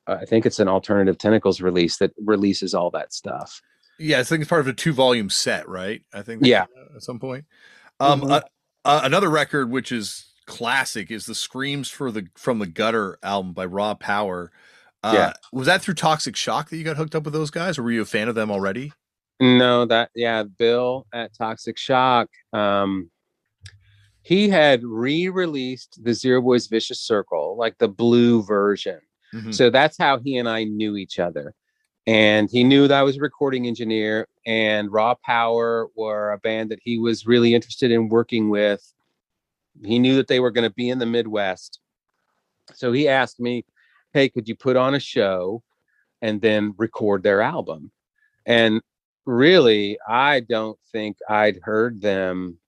I think it's an Alternative Tentacles release that releases all that stuff. Yeah, I think it's part of a 2-volume set, right? I think Yeah. at some point. Mm-hmm. Another record which is classic is the Screams from the Gutter album by Raw Power. Yeah. Was that through Toxic Shock that you got hooked up with those guys, or were you a fan of them already? No, Bill at Toxic Shock, he had re-released the Zero Boys Vicious Circle, like the blue version. Mm-hmm. So that's how he and I knew each other. And he knew that I was a recording engineer, and Raw Power were a band that he was really interested in working with. He knew that they were going to be in the Midwest. So he asked me, hey, could you put on a show and then record their album? And really, I don't think I'd heard them.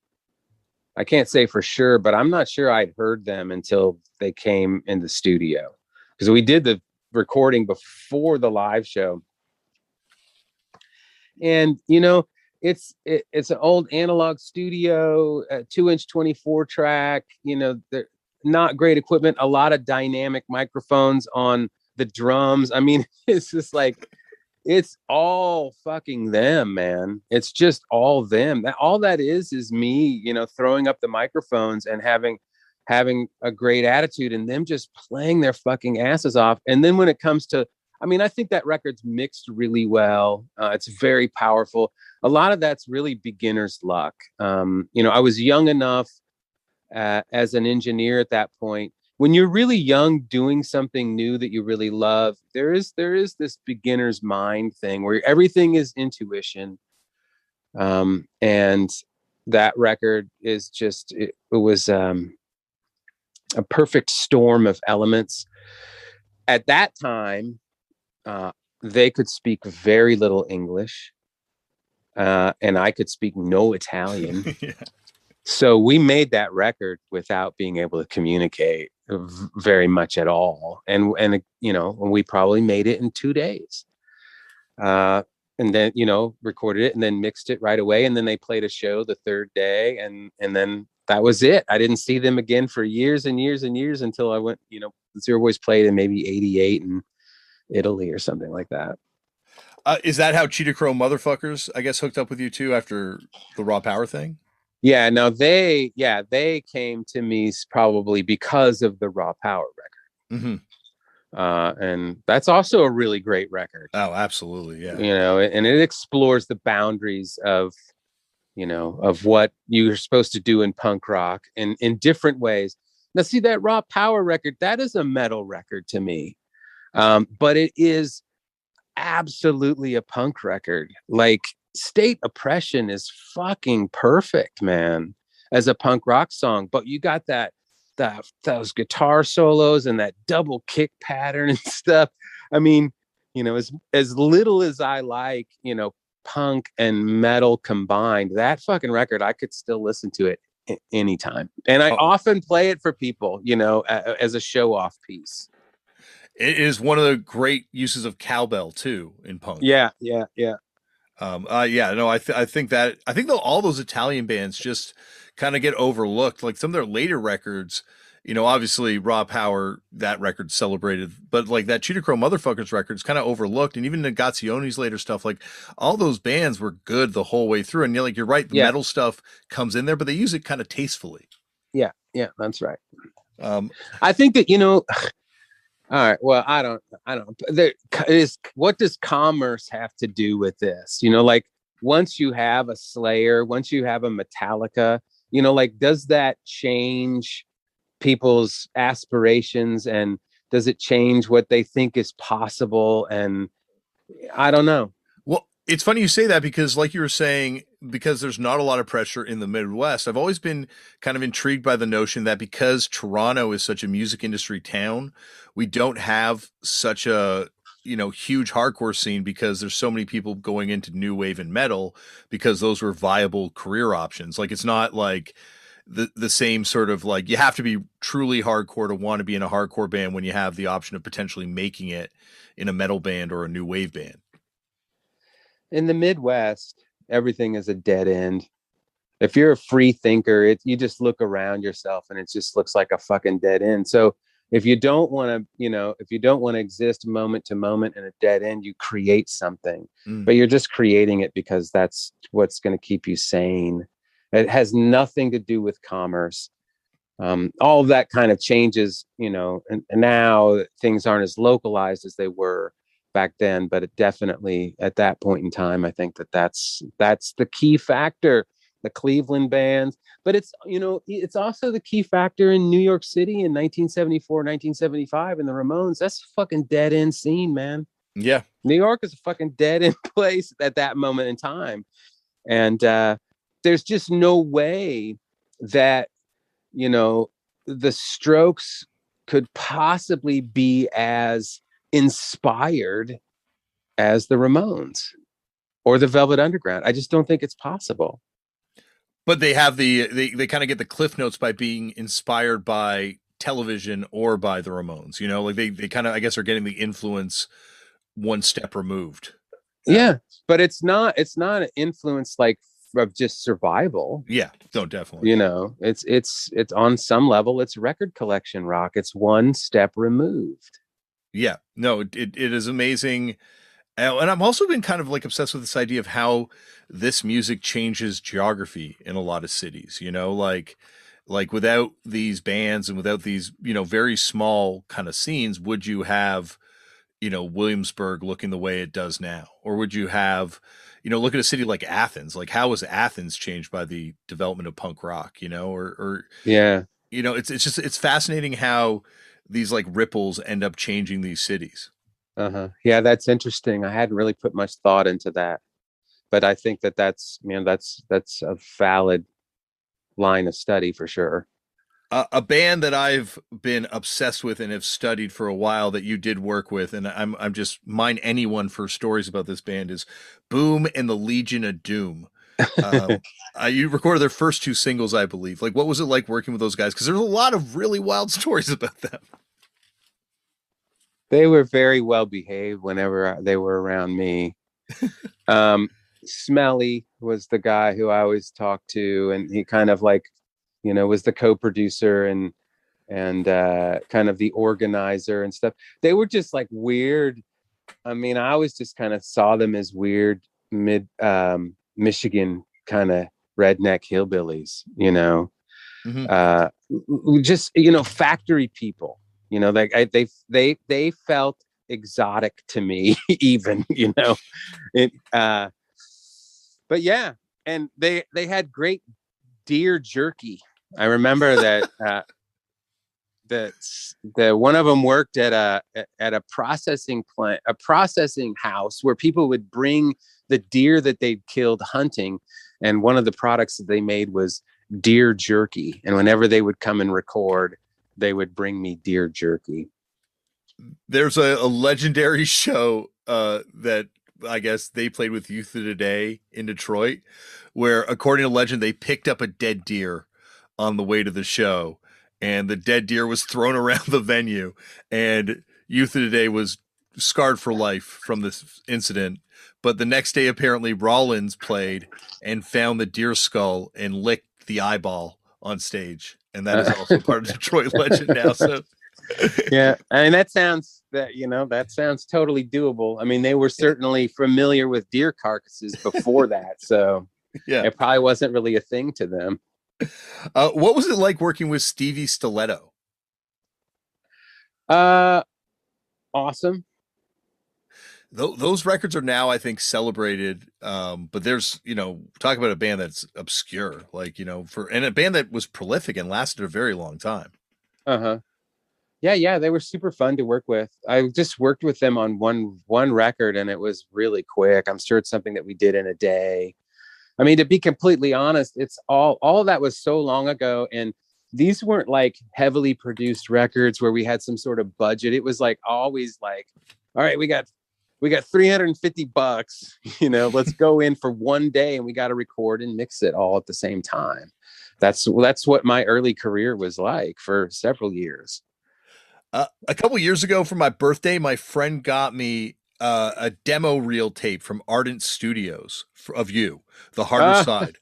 I can't say for sure, but I'm not sure I'd heard them until they came in the studio, because we did the recording before the live show. And, it's an old analog studio, a 2-inch 24 track, they're not great equipment, a lot of dynamic microphones on the drums. I mean, it's just like, it's all fucking them, man. It's just all them. All that is me, throwing up the microphones and having a great attitude, and them just playing their fucking asses off. And then when it comes to, I mean, I think that record's mixed really well. It's very powerful. A lot of that's really beginner's luck. I was young enough as an engineer at that point. When you're really young doing something new that you really love, there is this beginner's mind thing where everything is intuition. And that record is just, it was a perfect storm of elements. At that time, they could speak very little English, and I could speak no Italian. Yeah. So we made that record without being able to communicate very much at all. And we probably made it in 2 days. And then, recorded it and then mixed it right away. And then they played a show the 3rd day. And then that was it. I didn't see them again for years and years and years until I went, the Zero Boys played in maybe 88 in Italy or something like that. Is that how Cheetah Crow Motherfuckers, I guess, hooked up with you too after the Raw Power thing? Yeah, no, they came to me probably because of the Raw Power record. Mm-hmm. And that's also a really great record. Oh, absolutely. Yeah. And it explores the boundaries of what you're supposed to do in punk rock in different ways. Now, see, that Raw Power record, that is a metal record to me. But it is absolutely a punk record. Like, State Oppression is fucking perfect, man, as a punk rock song. But you got that those guitar solos and that double kick pattern and stuff. I mean, as little as I like, punk and metal combined, that fucking record, I could still listen to it anytime. And I often play it for people, as a show off piece. It is one of the great uses of cowbell too in punk. Yeah. I think all those Italian bands just kind of get overlooked. Like some of their later records, obviously Raw Power, that record celebrated, but like that Cheetah Crow Motherfuckers record is kind of overlooked. And even Negazione's later stuff, like all those bands were good the whole way through. And you're right, the metal stuff comes in there, but they use it kind of tastefully. Yeah, that's right. I think that, all right. Well, I don't. What does commerce have to do with this? Like once you have a Slayer, once you have a Metallica, like does that change people's aspirations, and does it change what they think is possible? And I don't know. Well, it's funny you say that because, like you were saying, because there's not a lot of pressure in the Midwest, I've always been kind of intrigued by the notion that because Toronto is such a music industry town, we don't have such a, huge hardcore scene because there's so many people going into new wave and metal because those were viable career options. Like, it's not like the same sort of like, you have to be truly hardcore to want to be in a hardcore band when you have the option of potentially making it in a metal band or a new wave band. In the Midwest, everything is a dead end. If you're a free thinker, you just look around yourself and it just looks like a fucking dead end. So if you don't want to exist moment to moment in a dead end, you create something, but you're just creating it because that's what's going to keep you sane. It has nothing to do with commerce. All of that kind of changes, and now things aren't as localized as they were back then, but it definitely at that point in time, I think that's the key factor. The Cleveland bands, but it's also the key factor in New York City in 1974, 1975, and the Ramones. That's a fucking dead end scene, man. Yeah, New York is a fucking dead end place at that moment in time, and there's just no way that the Strokes could possibly be as inspired as the Ramones or the Velvet Underground. I just don't think it's possible. But they have they kind of get the cliff notes by being inspired by television or by the Ramones, like they kind of, I guess, are getting the influence one step removed. Yeah, but it's not an influence like of just survival. Yeah, no, definitely. It's on some level, it's record collection rock. It's one step removed. Yeah, no, it is amazing. And I've also been kind of like obsessed with this idea of how this music changes geography in a lot of cities, like without these bands and without these, very small kind of scenes, would you have, Williamsburg looking the way it does now? Or would you have, look at a city like Athens, like how was Athens changed by the development of punk rock, yeah, it's fascinating how these like ripples end up changing these cities. Yeah, that's interesting. I hadn't really put much thought into that, but I think that's a valid line of study for sure. A band that I've been obsessed with and have studied for a while that you did work with, and I'm just mine anyone for stories about this band, is Boom and the Legion of Doom. You recorded their first two singles, I believe. Like, what was it like working with those guys? Because there's a lot of really wild stories about them. They were very well behaved whenever they were around me. Smelly was the guy who I always talked to, and he kind of like, was the co-producer and kind of the organizer and stuff. They were just like weird. I mean, I always just kind of saw them as weird Michigan kind of redneck hillbillies, just, factory people. Like they felt exotic to me, even, but yeah, and they had great deer jerky. I remember that the one of them worked at a processing plant, a processing house where people would bring the deer that they'd killed hunting, and one of the products that they made was deer jerky. And whenever they would come and record, they would bring me deer jerky. There's a legendary show that I guess they played with Youth of Today in Detroit, where, according to legend, they picked up a dead deer on the way to the show, and the dead deer was thrown around the venue, and Youth of Today was scarred for life from this incident. But the next day, apparently, Rollins played and found the deer skull and licked the eyeball on stage, and that is also part of Detroit legend now. So. Yeah, and that sounds totally doable. I mean, they were certainly familiar with deer carcasses before that, so yeah, it probably wasn't really a thing to them. What was it like working with Stevie Stiletto? Awesome. Those records are now, I think, celebrated. But there's, talk about a band that's obscure, like, and a band that was prolific and lasted a very long time. Uh-huh. Yeah, they were super fun to work with. I just worked with them on one record, and it was really quick. I'm sure it's something that we did in a day. I mean, to be completely honest, it's all of that was so long ago, and these weren't like heavily produced records where we had some sort of budget. It was like always like, all right, we got $350, let's go in for one day, and we got to record and mix it all at the same time. That's what my early career was like for several years. A couple years ago for my birthday, my friend got me a demo reel tape from Ardent Studios of you, the harder side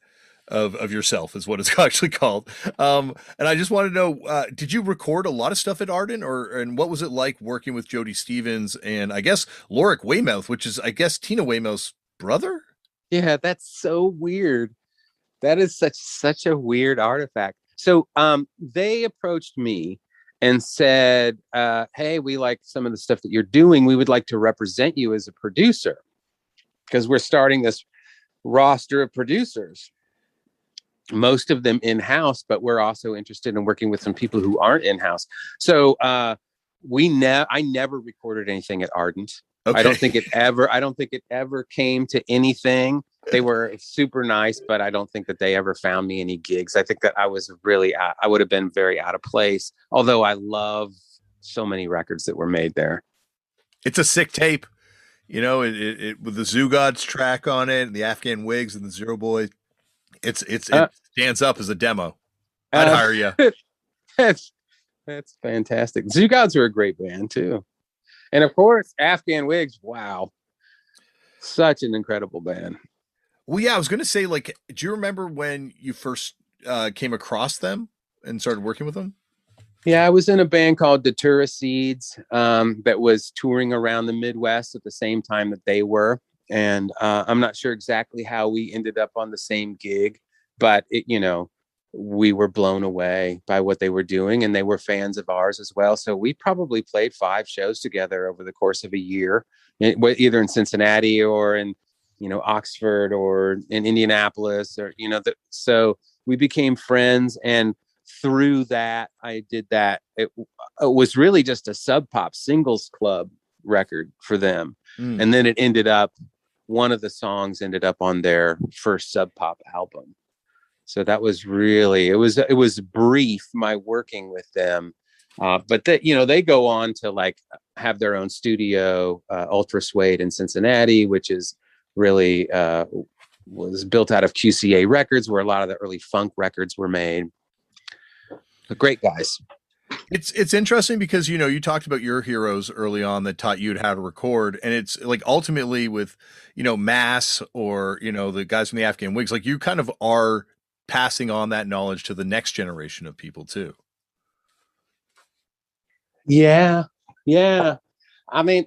of yourself is what it's actually called. And I just want to know, did you record a lot of stuff at Ardent, and what was it like working with Jody Stevens and I guess Lorik Weymouth, which is, I guess, Tina Weymouth's brother? Yeah, that's so weird. That is such a weird artifact. So they approached me and said, hey, we like some of the stuff that you're doing. We would like to represent you as a producer because we're starting this roster of producers, most of them in-house, but we're also interested in working with some people who aren't in-house. So I never recorded anything at Ardent. Okay. I don't think it ever came to anything. They were super nice, but I don't think that they ever found me any gigs. I think that I would have been very out of place. Although I love so many records that were made there. It's a sick tape, it with the Zoo Gods track on it and the Afghan Wigs and the Zero Boy. It stands up as a demo. I'd hire you. That's fantastic. Zoo Gods are a great band too. And of course, Afghan Wigs. Wow. Such an incredible band. Well, yeah, I was going to say, like, do you remember when you first came across them and started working with them? Yeah, I was in a band called Datura Seeds that was touring around the Midwest at the same time that they were. And I'm not sure exactly how we ended up on the same gig, but we were blown away by what they were doing, and they were fans of ours as well. So we probably played 5 shows together over the course of a year, either in Cincinnati or in Oxford or in Indianapolis, or so we became friends, and through that I did that. It was really just a Sub Pop singles club record for them, and then it ended up, one of the songs ended up on their first Sub Pop album. So that was really, it was brief, my working with them, but they go on to like have their own studio, Ultra Suede in Cincinnati, which is really was built out of QCA Records, where a lot of the early funk records were made. But great guys. It's interesting because you talked about your heroes early on that taught you how to record, and it's like ultimately with Mass or the guys from the Afghan Wigs, like you kind of are passing on that knowledge to the next generation of people too. Yeah. I mean,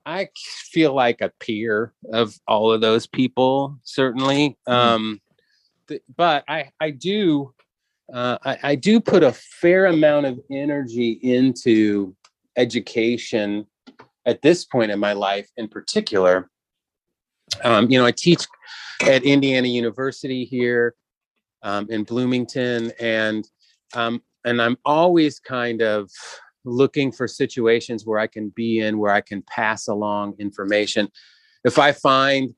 I feel like a peer of all of those people, certainly. But I do put a fair amount of energy into education at this point in my life in particular. I teach at Indiana University here in Bloomington, and I'm always kind of looking for situations where I can be in, where I can pass along information. If I find,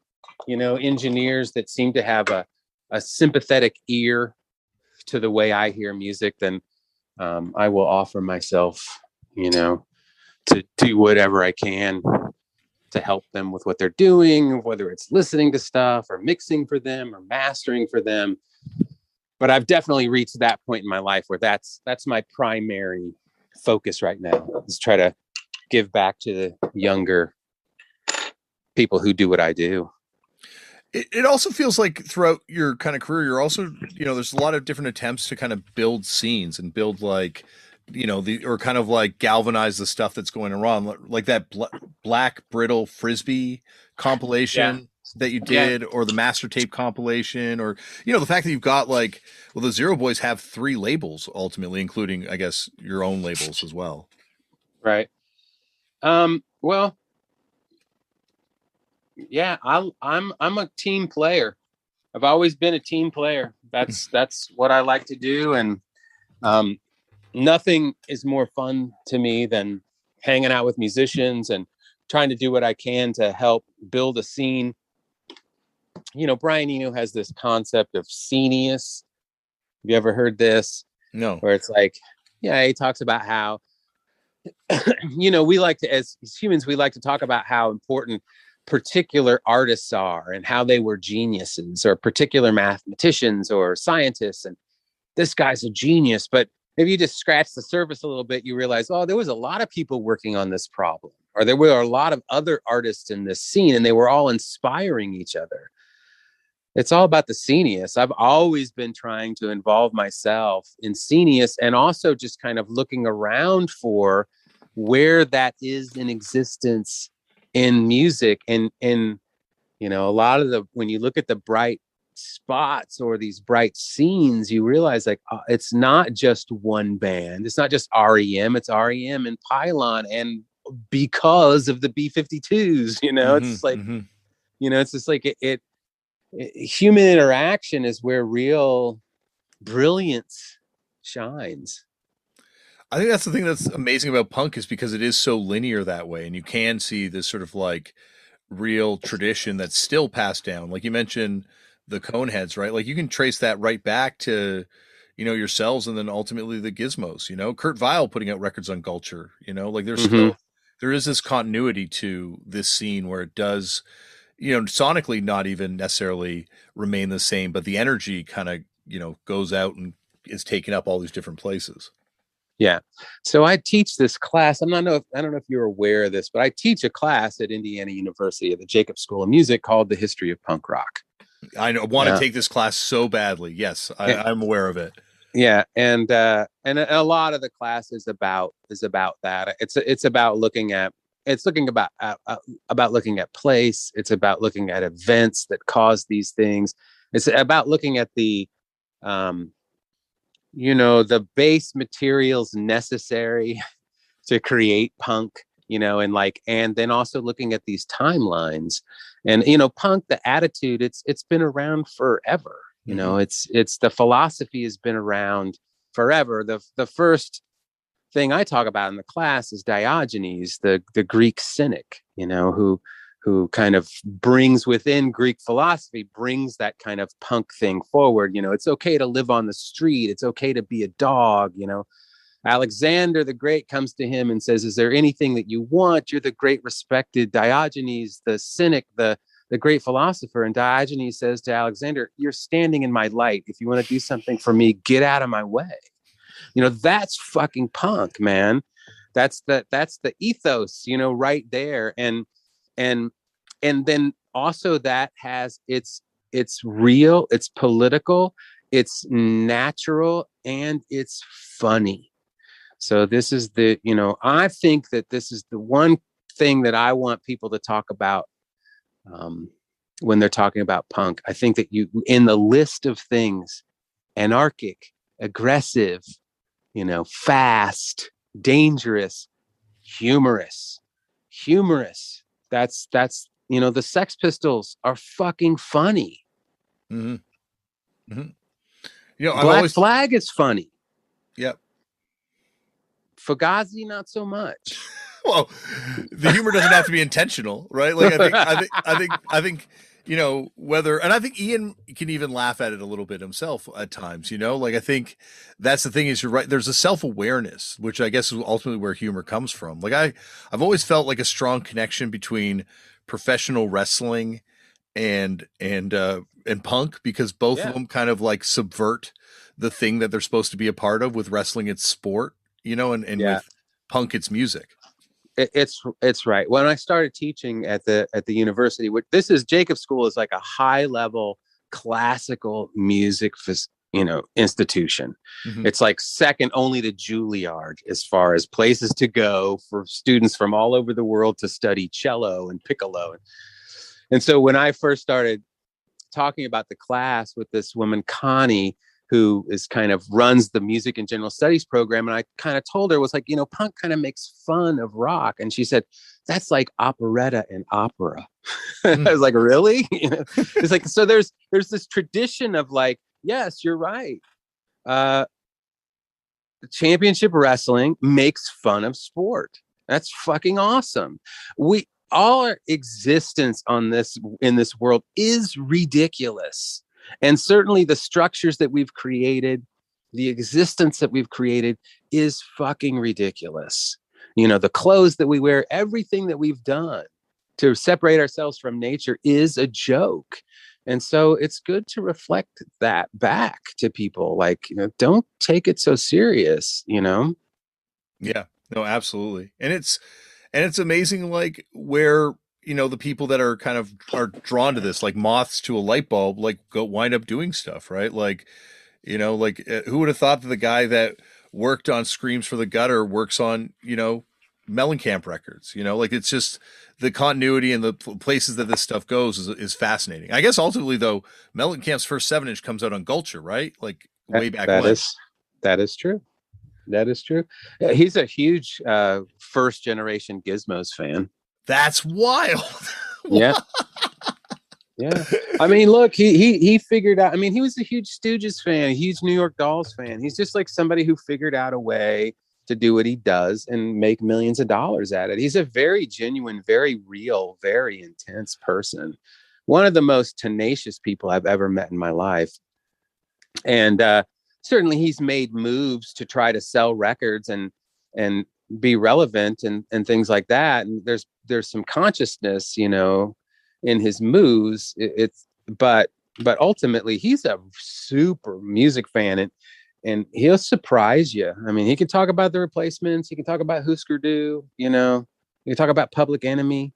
engineers that seem to have a sympathetic ear to the way I hear music, then I will offer myself, to do whatever I can to help them with what they're doing, whether it's listening to stuff or mixing for them or mastering for them. But I've definitely reached that point in my life where that's my primary focus right now, is try to give back to the younger people who do what I do. It also feels like throughout your kind of career, you're also, there's a lot of different attempts to kind of build scenes and build like, or kind of like galvanize the stuff that's going around, like that Black Brittle Frisbee compilation that you did, or the Master Tape compilation, or, the fact that you've got like, well, the Zero Boys have 3 labels ultimately, including, I guess, your own labels as well. Right. Well, yeah, I'm a team player. I've always been a team player. That's what I like to do. And, nothing is more fun to me than hanging out with musicians and trying to do what I can to help build a scene. Brian Eno has this concept of scenius. Have you ever heard this? No. Where it's like, he talks about how, we like to, as humans, we like to talk about how important particular artists are and how they were geniuses, or particular mathematicians or scientists. And this guy's a genius. But if you just scratch the surface a little bit, you realize, oh, there was a lot of people working on this problem, or there were a lot of other artists in this scene, and they were all inspiring each other. It's all about the scenius. I've always been trying to involve myself in scenius, and also just kind of looking around for where that is in existence in music. And a lot of when you look at the bright spots or these bright scenes, you realize like, it's not just one band. It's not just REM. It's REM and Pylon, and because of the B-52s, it's just like, it's just like human interaction is where real brilliance shines. I think that's the thing that's amazing about punk, is because it is so linear that way, and you can see this sort of like real tradition that's still passed down. Like you mentioned the Coneheads, right? Like you can trace that right back to, yourselves, and then ultimately the Gizmos, Kurt Weill putting out records on Gulcher, like there's still, there is this continuity to this scene where it does, sonically not even necessarily remain the same, but the energy kind of, goes out and is taking up all these different places. Yeah. So I teach this class. I don't know if you're aware of this, but I teach a class at Indiana University at the Jacobs School of Music called The History of Punk Rock. I want to take this class so badly. Yes, I'm aware of it. Yeah, and a lot of the class is about that. It's about looking at looking at place. It's about looking at events that cause these things. It's about looking at the the base materials necessary to create punk, and then also looking at these timelines. And punk, the attitude, it's been around forever. It's the philosophy has been around forever. The first thing I talk about in the class is Diogenes, the Greek cynic, who kind of brings within Greek philosophy, brings that kind of punk thing forward. It's okay to live on the street. It's okay to be a dog. Alexander the Great comes to him and says, is there anything that you want? You're the great respected Diogenes, the cynic, the great philosopher. And Diogenes says to Alexander, you're standing in my light. If you want to do something for me, get out of my way. That's fucking punk, man. That's the ethos, right there. And then also that has it's real, it's political, it's natural, and it's funny. So this is I think that this is the one thing that I want people to talk about when they're talking about punk. I think that in the list of things, anarchic, aggressive, fast, dangerous, humorous. That's the Sex Pistols are fucking funny. Mm-hmm. Mm-hmm. Black Flag is funny. Yep. Fugazi, not so much. Well, the humor doesn't have to be intentional, right? Like I think you know, whether, and I think Ian can even laugh at it a little bit himself at times, you know, like I think that's the thing is you're right. There's a self-awareness, which I guess is ultimately where humor comes from. Like I've always felt like a strong connection between professional wrestling and punk, because both of them kind of like subvert the thing that they're supposed to be a part of. With wrestling, it's sport, you know, and with punk, it's music. It's right. When I started teaching at the university, which this is Jacob School, is like a high level classical music institution. Mm-hmm. It's like second only to Juilliard as far as places to go for students from all over the world to study cello and piccolo. And so when I first started talking about the class with this woman, Connie, who is kind of runs the music and general studies program, and I kind of told her, was like, you know, punk kind of makes fun of rock. And she said, that's like operetta and opera. I was like, really? You know? It's like, so there's this tradition of like, yes, you're right. Championship wrestling makes fun of sport. That's fucking awesome. All our existence in this world is ridiculous. And certainly the structures that we've created, the existence that we've created is fucking ridiculous. You know, the clothes that we wear, everything that we've done to separate ourselves from nature is a joke. And so it's good to reflect that back to people. Like, you know, don't take it so serious, you know? Yeah, no, absolutely. And it's amazing, like, where, you know, the people that are kind of are drawn to this, like moths to a light bulb, like wind up doing stuff, right? Like, you know, like who would have thought that the guy that worked on Screams for the Gutter works on, you know, Mellencamp records, you know, like it's just the continuity and the places that this stuff goes is fascinating. I guess ultimately though, Mellencamp's first 7-inch comes out on Gulcher, right? Like way back when. That is true. That is true. Yeah, he's a huge first generation Gizmos fan. That's wild. Yeah. Yeah. I mean, look, he figured out, I mean, he was a huge Stooges fan, a huge New York Dolls fan. He's just like somebody who figured out a way to do what he does and make millions of dollars at it. He's a very genuine, very real, very intense person. One of the most tenacious people I've ever met in my life. And certainly he's made moves to try to sell records and be relevant and things like that. And there's some consciousness, you know, in his moves. But ultimately he's a super music fan, and he'll surprise you. I mean, he can talk about the Replacements. He can talk about Husker Du, you know, he can talk about Public Enemy.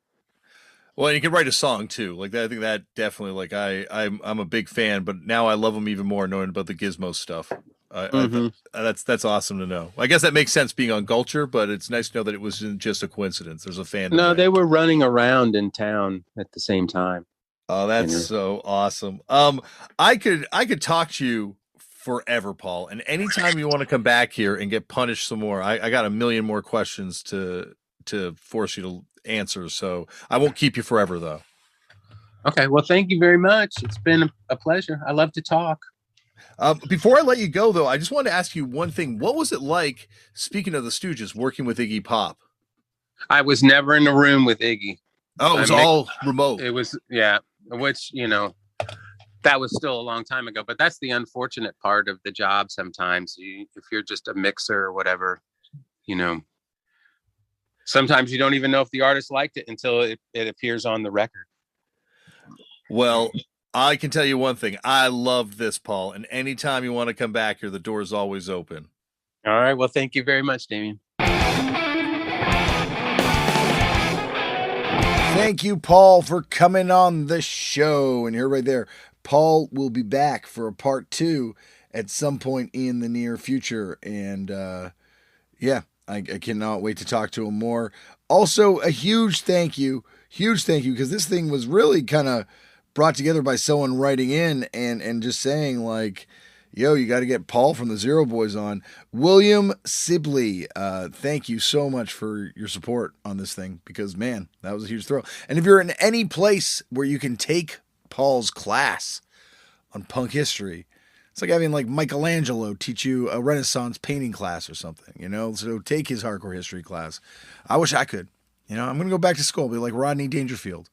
Well, and you can write a song too. Like that, I think that definitely, like I'm a big fan, but now I love him even more knowing about the Gizmos stuff. That's awesome to know. I guess that makes sense being on Gulcher, but it's nice to know that it wasn't just a coincidence. There's a fan. No, they were running around in town at the same time. Oh, that's so awesome. I could talk to you forever, Paul, and anytime you want to come back here and get punished some more, I got a million more questions to force you to answer. So I won't keep you forever though. Okay. Well, thank you very much. It's been a pleasure. I love to talk. Before I let you go, though, I just wanted to ask you one thing. What was it like, speaking of the Stooges, working with Iggy Pop? I was never in the room with Iggy. Oh, it was all remote. It was, yeah, which, you know, that was still a long time ago. But that's the unfortunate part of the job sometimes. If you're just a mixer or whatever, you know, sometimes you don't even know if the artist liked it until it appears on the record. Well, I can tell you one thing. I loved this, Paul. And anytime you want to come back here, the door is always open. All right. Well, thank you very much, Damian. Thank you, Paul, for coming on the show. And here, right there, Paul will be back for a part 2 at some point in the near future. And yeah, I cannot wait to talk to him more. Also, a huge thank you, because this thing was really kind of brought together by someone writing in and just saying like, yo, you got to get Paul from the Zero Boys on. William Sibley, thank you so much for your support on this thing, because man, that was a huge thrill. And if you're in any place where you can take Paul's class on punk history, it's like having like Michelangelo teach you a Renaissance painting class or something, you know? So take his hardcore history class. I wish I could, you know, I'm going to go back to school, be like Rodney Dangerfield.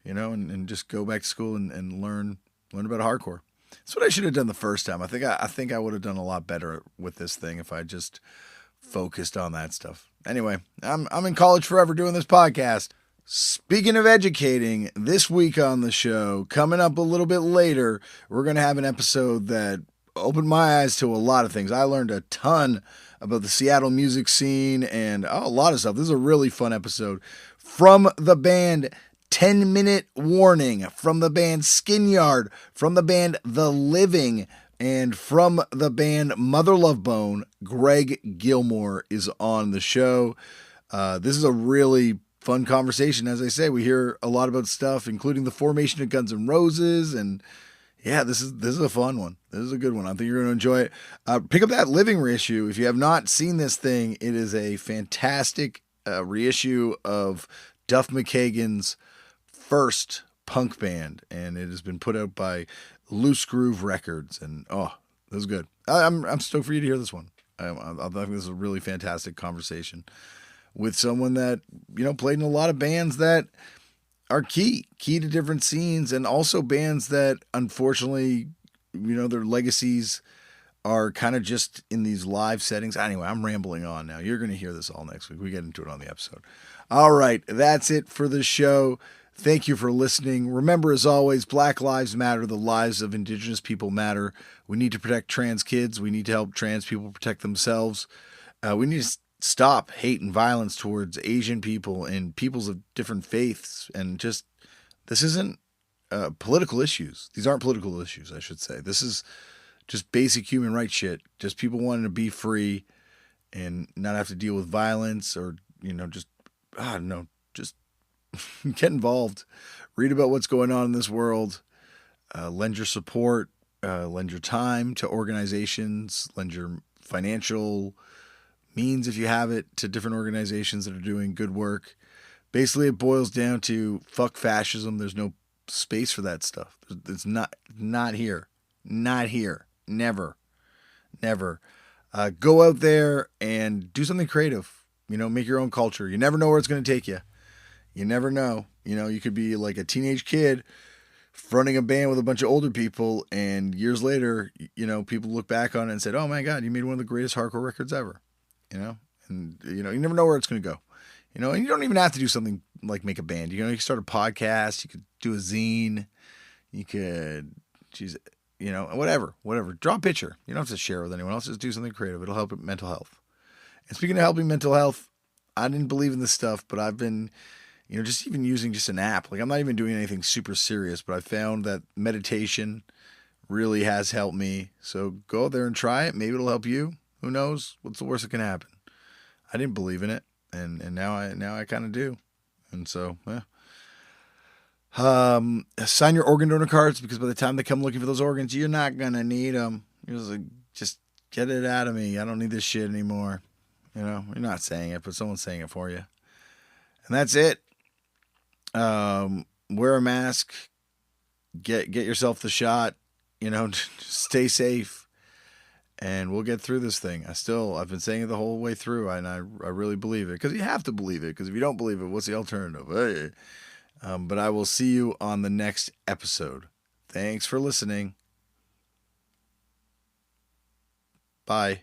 and just go back to school and learn about hardcore. That's what I should have done the first time. I think I would have done a lot better with this thing if I just focused on that stuff. Anyway, I'm in college forever doing this podcast. Speaking of educating, this week on the show, coming up a little bit later, we're going to have an episode that opened my eyes to a lot of things. I learned a ton about the Seattle music scene and a lot of stuff. This is a really fun episode from the band 10 Minute Warning, from the band Skinyard, from the band The Living, and from the band Mother Love Bone. Greg Gilmore is on the show. This is a really fun conversation. As I say, we hear a lot about stuff, including the formation of Guns N' Roses, and yeah, this is a fun one. This is a good one. I think you're going to enjoy it. Pick up that Living reissue. If you have not seen this thing, it is a fantastic reissue of Duff McKagan's first punk band, and it has been put out by Loose Groove Records, and this is good. I'm stoked for you to hear this one. I think this is a really fantastic conversation with someone that played in a lot of bands that are key to different scenes, and also bands that unfortunately their legacies are kind of just in these live settings. Anyway, I'm rambling on now. You're going to hear this all next week. We get into it on the episode. All right, that's it for the show. Thank you for listening. Remember, as always, Black Lives Matter. The lives of Indigenous people matter. We need to protect trans kids. We need to help trans people protect themselves. We need to stop hate and violence towards Asian people and peoples of different faiths. And just, this isn't political issues. These aren't political issues, I should say. This is just basic human rights shit. Just people wanting to be free and not have to deal with violence or, just, I don't know, just get involved. Read about what's going on in this world. Lend your support. Lend your time to organizations. Lend your financial means, if you have it, to different organizations that are doing good work. Basically, it boils down to fuck fascism. There's no space for that stuff. It's not here. Not here. Never. Go out there and do something creative. Make your own culture. You never know where it's going to take you. You never know. You could be like a teenage kid fronting a band with a bunch of older people, and years later, people look back on it and said, "Oh my God, you made one of the greatest hardcore records ever." And you never know where it's going to go. And you don't even have to do something like make a band. You can start a podcast. You could do a zine. You could, whatever. Draw a picture. You don't have to share with anyone else. Just do something creative. It'll help mental health. And speaking of helping mental health, I didn't believe in this stuff, but I've been, just even using just an app. Like, I'm not even doing anything super serious, but I found that meditation really has helped me. So go out there and try it. Maybe it'll help you. Who knows? What's the worst that can happen? I didn't believe in it, and now I kind of do. And so, sign your organ donor cards, because by the time they come looking for those organs, you're not gonna need them. You're just get it out of me. I don't need this shit anymore. You're not saying it, but someone's saying it for you. And that's it. Wear a mask. Get yourself the shot. Stay safe. And we'll get through this thing. I've been saying it the whole way through, and I really believe it, because you have to believe it, because if you don't believe it, what's the alternative? Hey. But I will see you on the next episode. Thanks for listening. Bye.